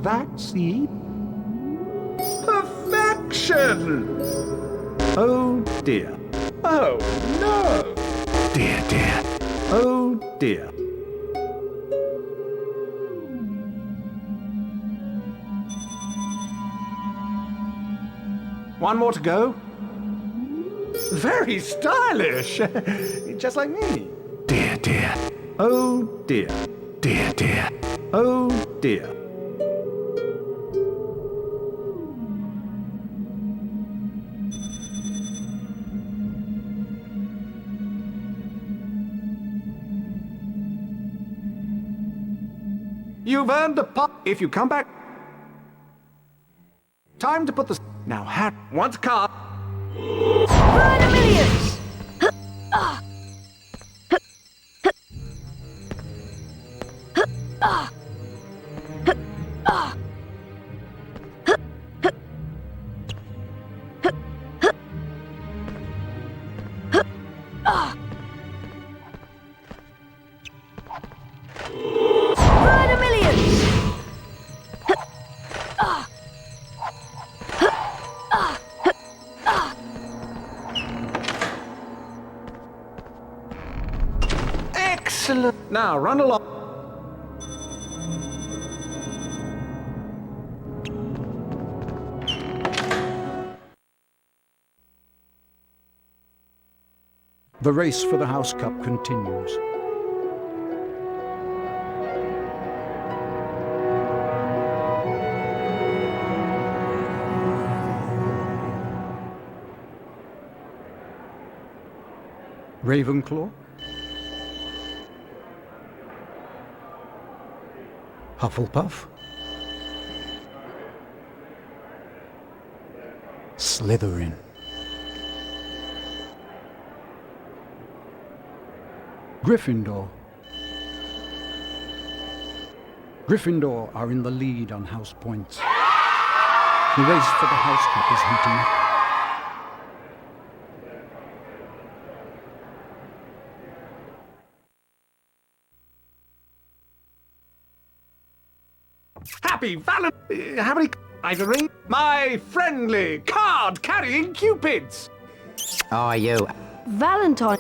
That's the... Perfection! Oh dear. Oh no! Dear, dear. Oh dear. One more to go. Very stylish. Just like me. Dear, dear. Oh dear. Dear, dear. Oh dear. You've earned a pop if you come back. Time to put the... Now, Harry, once car. Burn a millions! Burn a millions! Excellent. Now, run along. The race for the House Cup continues. Ravenclaw, Hufflepuff, Slytherin. Gryffindor. Gryffindor are in the lead on house points. The race for the House Cup is heating up. Happy Valentine! How many ivory? My friendly card-carrying cupids! How are you? Valentine.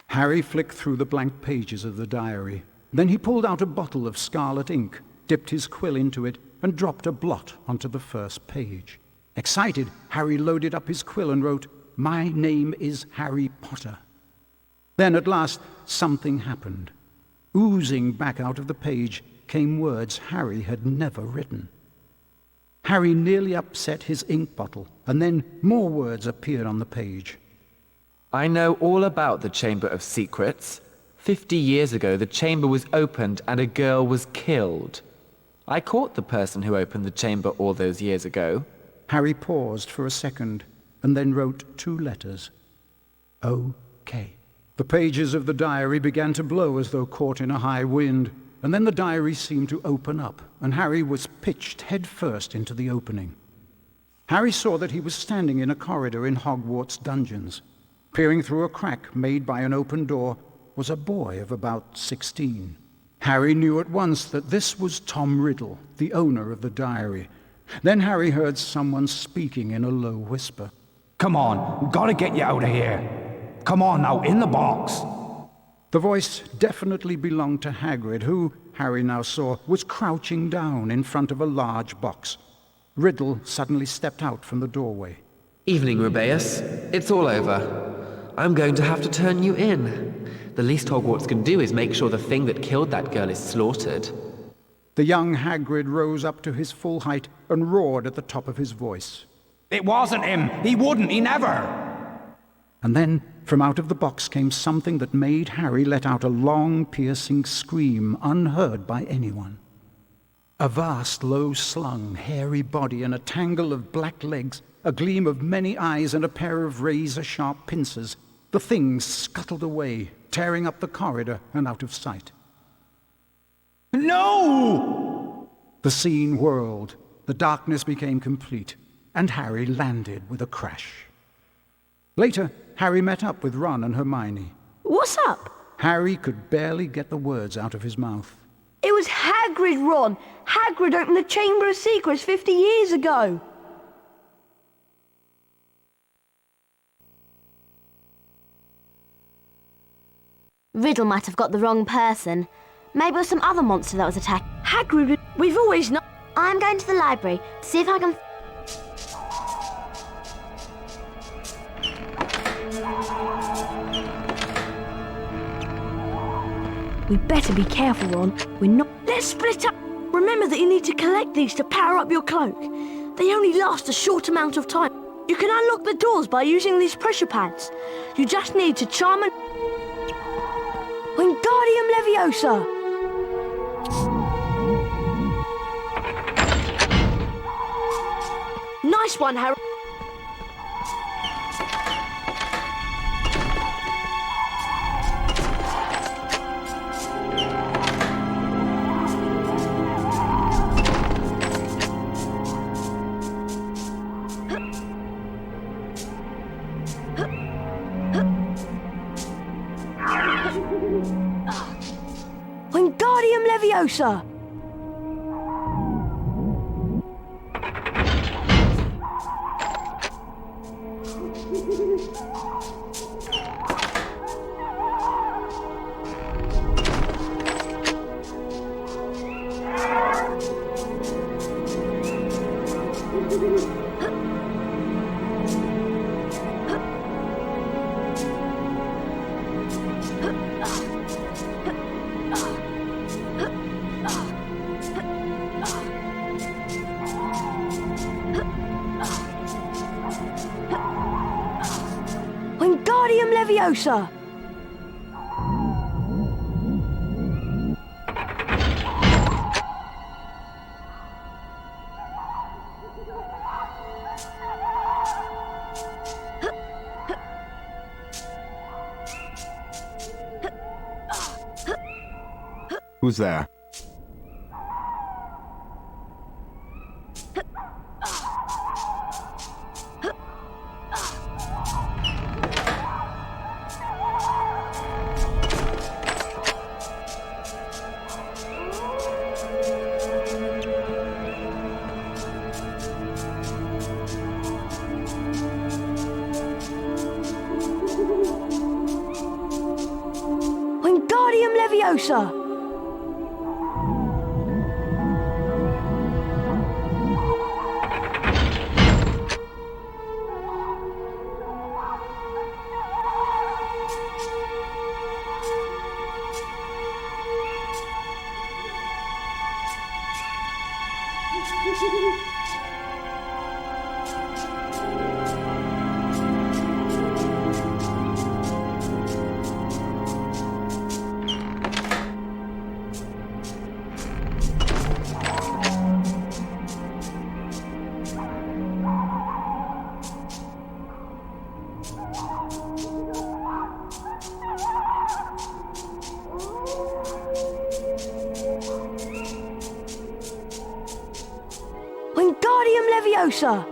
Harry flicked through the blank pages of the diary. Then he pulled out a bottle of scarlet ink, dipped his quill into it, and dropped a blot onto the first page. Excited, Harry loaded up his quill and wrote, "My name is Harry Potter." Then at last, something happened. Oozing back out of the page came words Harry had never written. Harry nearly upset his ink bottle, and then more words appeared on the page. I know all about the Chamber of Secrets. 50 years ago, the chamber was opened and a girl was killed. I caught the person who opened the chamber all those years ago. Harry paused for a second and then wrote 2 letters. O.K. The pages of the diary began to blow as though caught in a high wind, and then the diary seemed to open up, and Harry was pitched headfirst into the opening. Harry saw that he was standing in a corridor in Hogwarts dungeons. Peering through a crack made by an open door was a boy of about 16. Harry knew at once that this was Tom Riddle, the owner of the diary. Then Harry heard someone speaking in a low whisper. Come on, gotta get you out of here. Come on now, in the box. The voice definitely belonged to Hagrid, who, Harry now saw, was crouching down in front of a large box. Riddle suddenly stepped out from the doorway. Evening, Rubeus. It's all over. I'm going to have to turn you in. The least Hogwarts can do is make sure the thing that killed that girl is slaughtered. The young Hagrid rose up to his full height and roared at the top of his voice. It wasn't him. He wouldn't. He never. And then, from out of the box came something that made Harry let out a long, piercing scream unheard by anyone. A vast, low-slung, hairy body and a tangle of black legs, a gleam of many eyes and a pair of razor-sharp pincers The thing scuttled away, tearing up the corridor and out of sight. No! The scene whirled, the darkness became complete, and Harry landed with a crash. Later, Harry met up with Ron and Hermione. What's up? Harry could barely get the words out of his mouth. It was Hagrid, Ron. Hagrid opened the Chamber of Secrets 50 years ago. Riddle might have got the wrong person. Maybe it was some other monster that was attacked. Hagrid, we've always known. I'm going to the library, see if I can... We better be careful, Ron. We're not... Let's split up. Remember that you need to collect these to power up your cloak. They only last a short amount of time. You can unlock the doors by using these pressure pads. You just need to charm and... Wingardium Leviosa! Nice one, Harry. Wingardium Leviosa! Wingardium Leviosa! Who's there? Wingardium Leviosa! Wingardium Leviosa!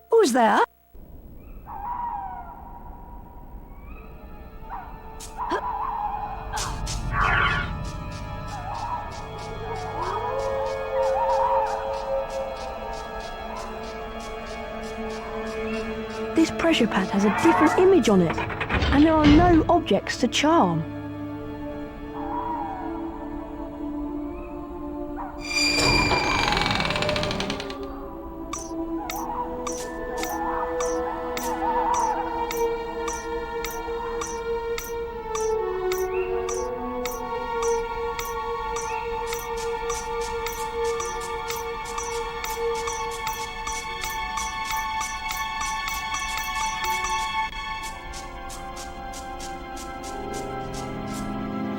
Who's there? pressure pad has a different image on it, and there are no objects to charm.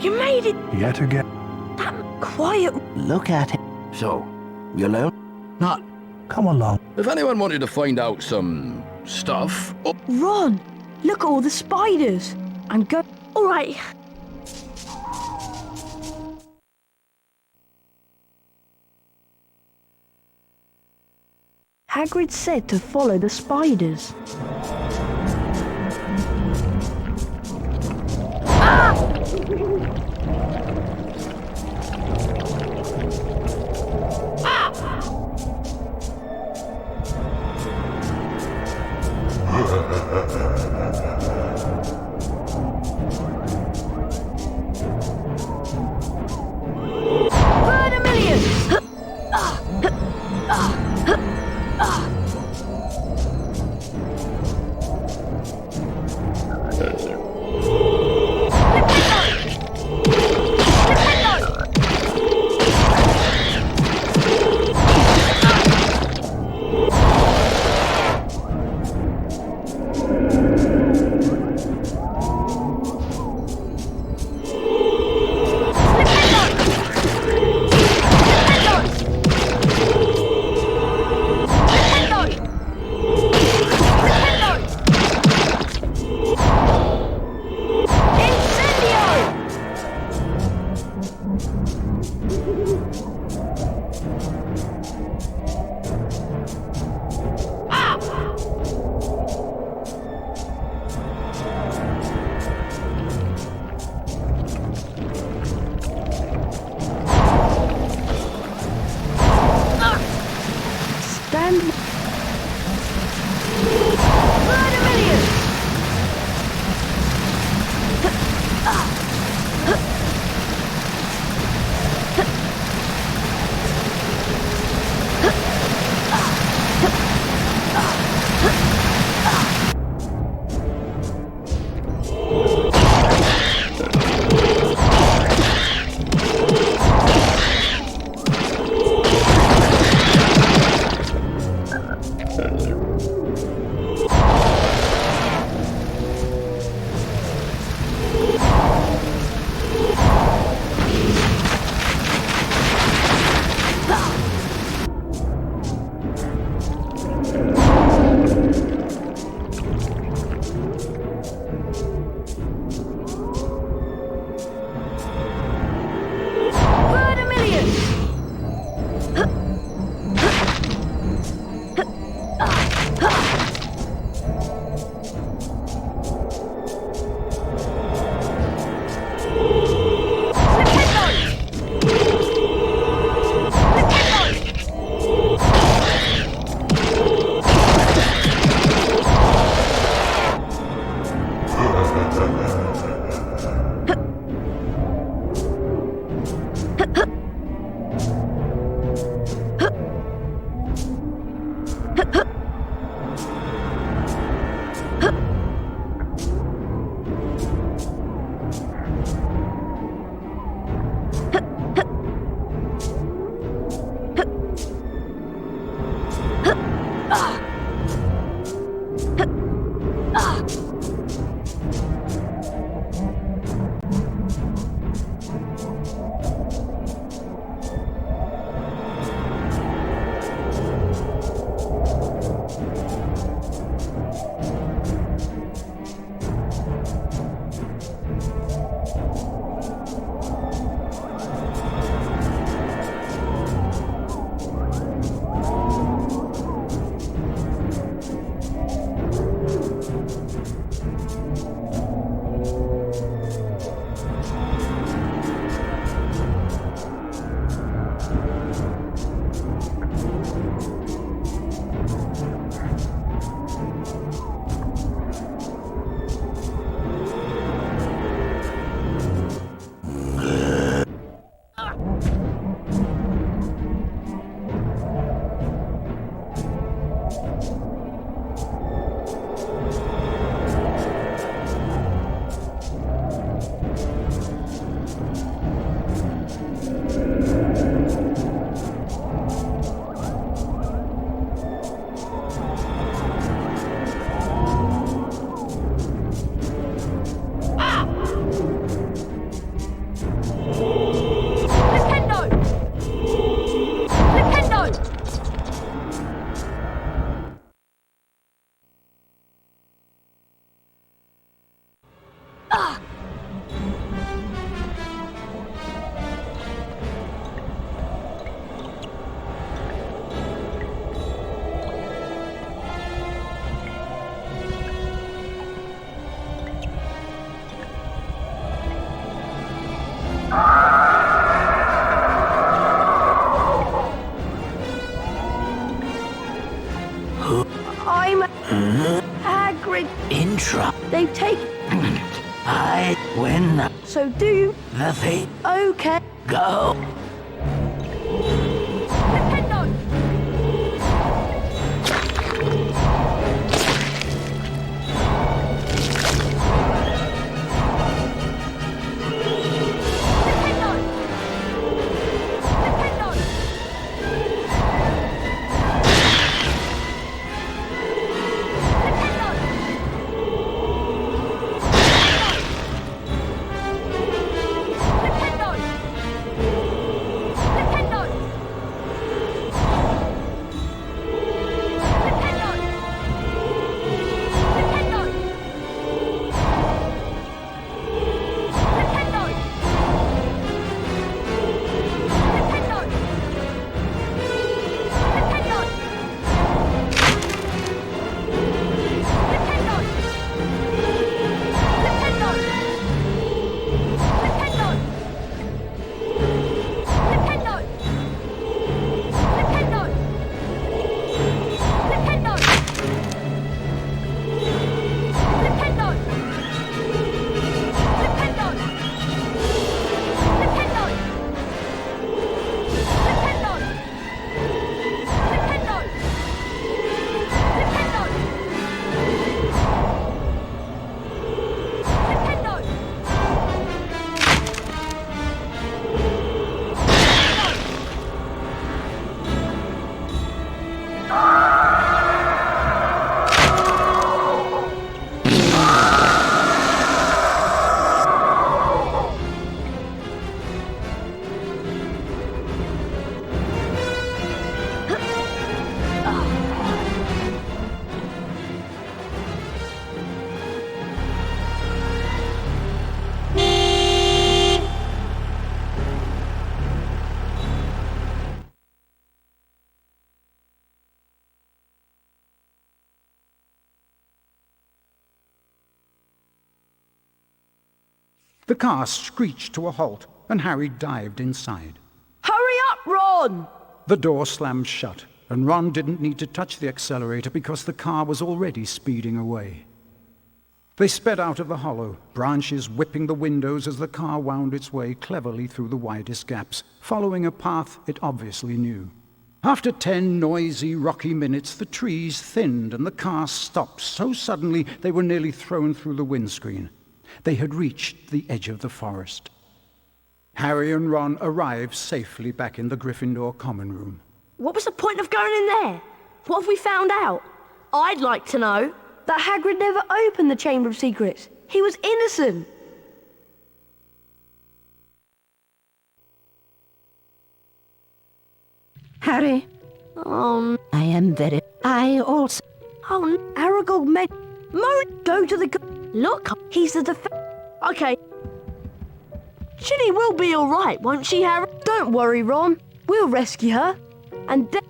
You made it! Yet again. That quiet. Look at it. So, you alone? Not. Come along. If anyone wanted to find out some stuff... Oh. Ron, look at all the spiders. I'm go. All right. Hagrid said to follow the spiders. Burn a million! trouble. They've taken... I win So do you... the thing. Okay. Go. The car screeched to a halt, and Harry dived inside. Hurry up, Ron! The door slammed shut, and Ron didn't need to touch the accelerator because the car was already speeding away. They sped out of the hollow, branches whipping the windows as the car wound its way cleverly through the widest gaps, following a path it obviously knew. After 10 noisy, rocky minutes, the trees thinned and the car stopped so suddenly they were nearly thrown through the windscreen. They had reached the edge of the forest. Harry and Ron arrived safely back in the Gryffindor common room. What was the point of going in there? What have we found out? I'd like to know that Hagrid never opened the Chamber of Secrets. He was innocent. Harry, I am very... I also... Oh, Aragog made... Go to the... Look, he's the Okay. Ginny will be all right, won't she, Harry? Don't worry, Ron. We'll rescue her. And then...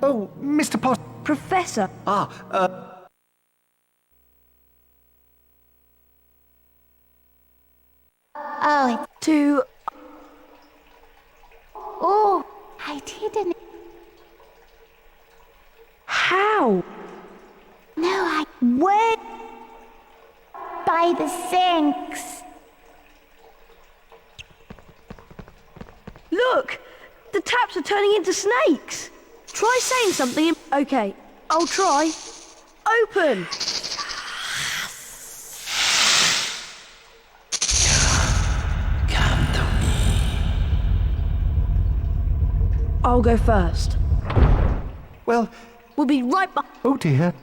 Oh, Mr. Potter. Professor. Look! The taps are turning into snakes. Try saying something. Okay, I'll try. Open! I'll go first. Well... We'll be right back. Oh dear.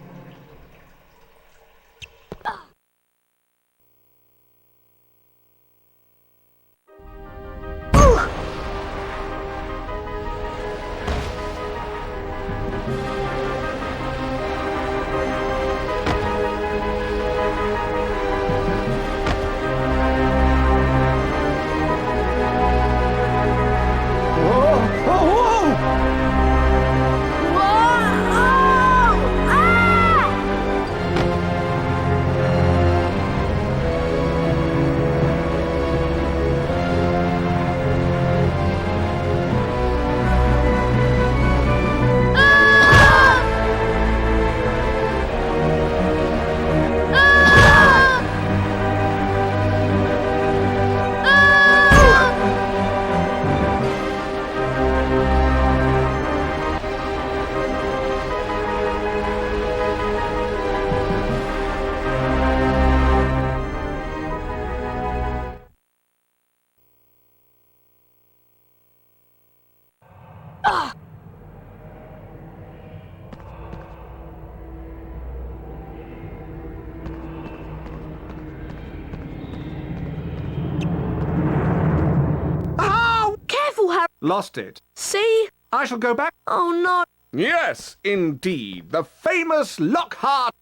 Lost it. See? I shall go back. Oh no. Yes, indeed. The famous Lockhart.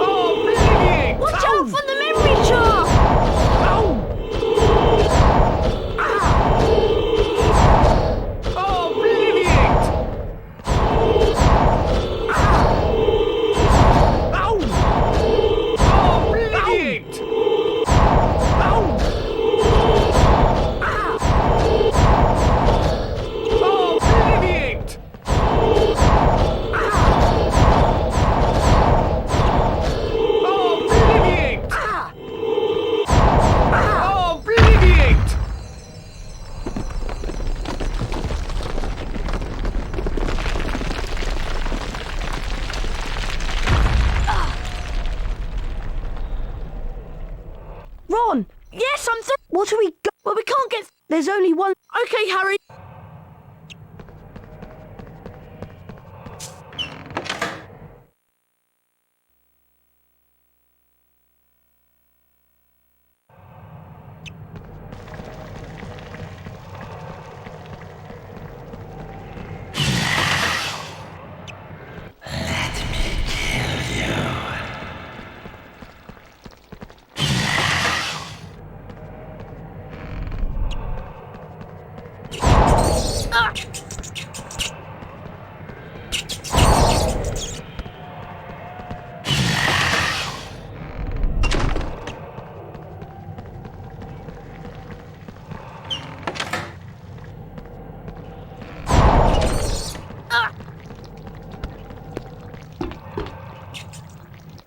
Oh, bleeding! Watch out for the memory jar! Oh, bleeding! Oh, bleeding! Ron! Yes, I'm through! What do we go? Well, we can't get... There's only one... Okay, Harry.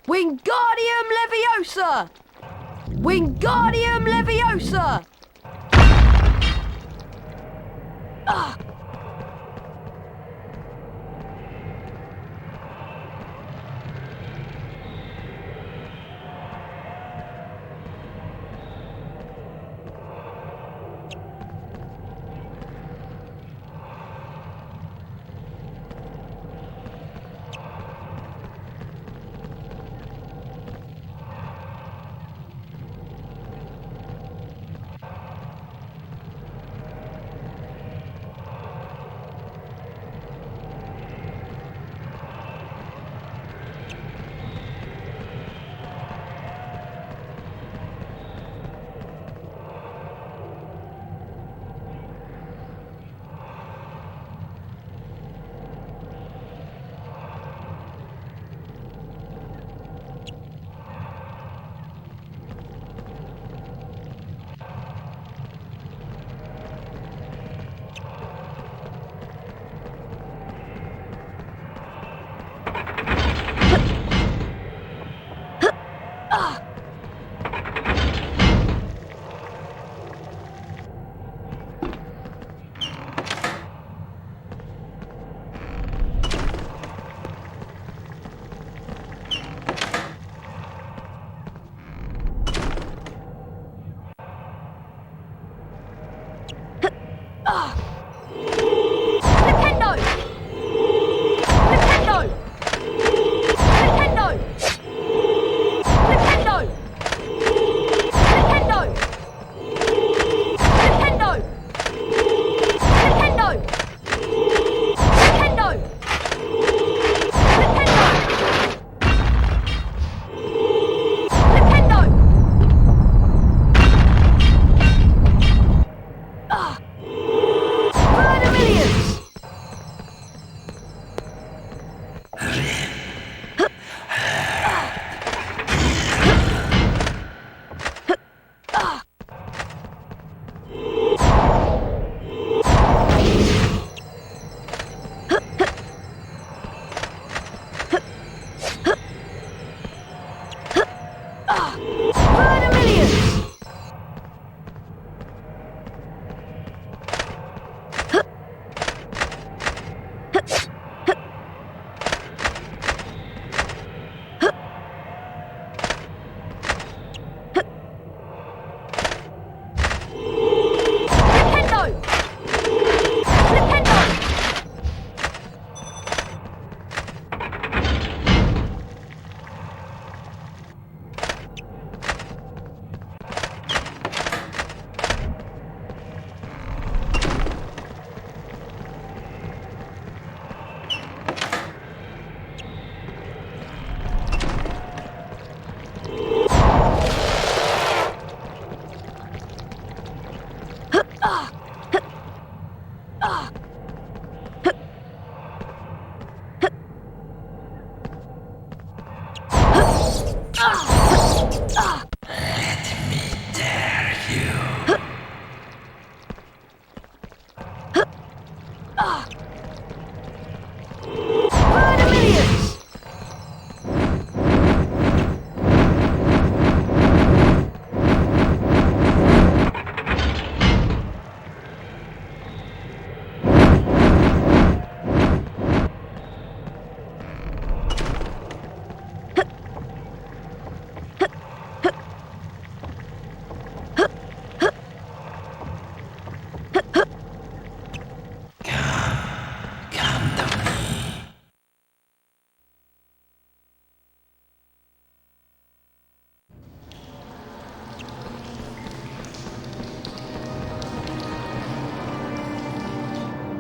Wingardium Leviosa! Wingardium Leviosa!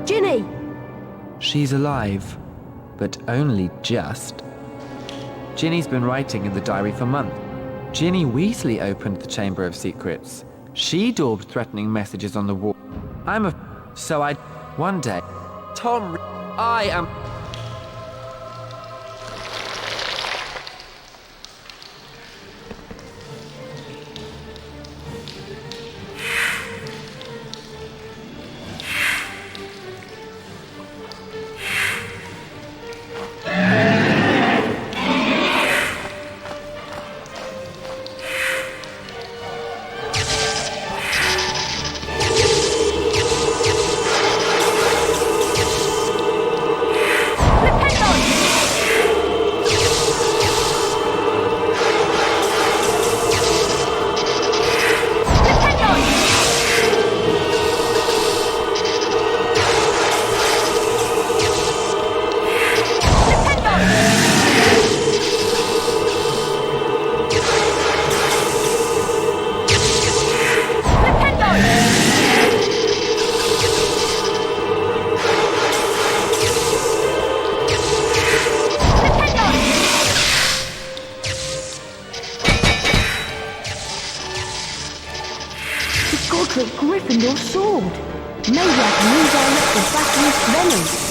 Ginny! She's alive, but only just. Ginny's been writing in the diary for months. Ginny Weasley opened the Chamber of Secrets. She daubed threatening messages on the wall. One day, Tom, I am... Godric Gryffindor's sword. Maybe I can redirect the Basilisk venom.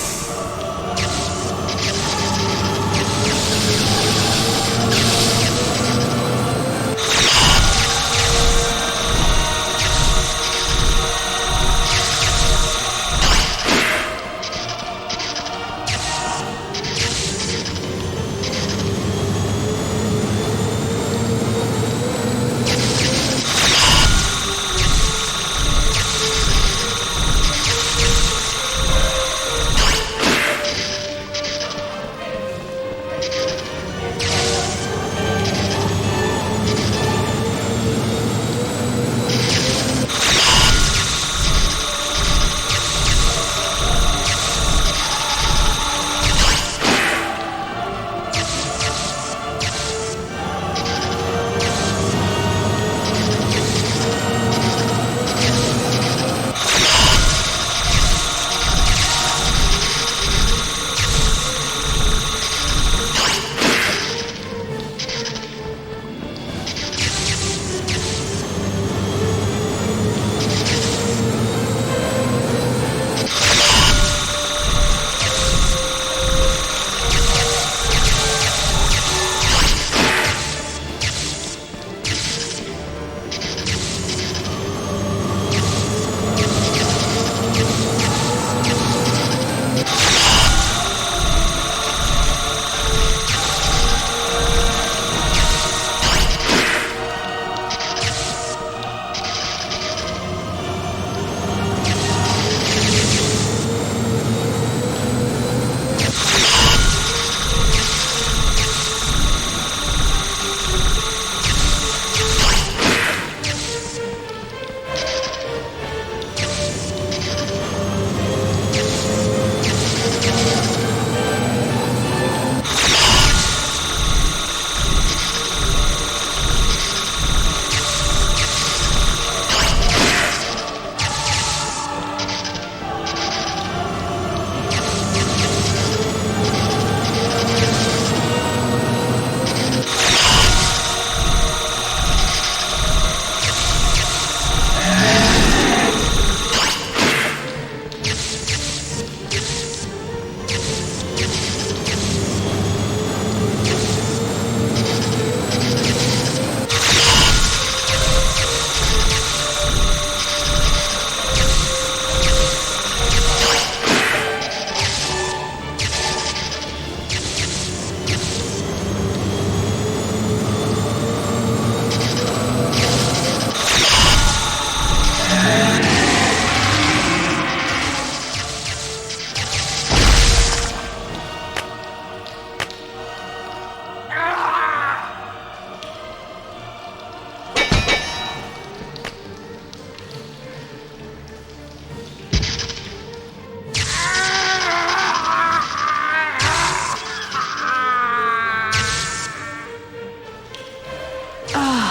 Ah.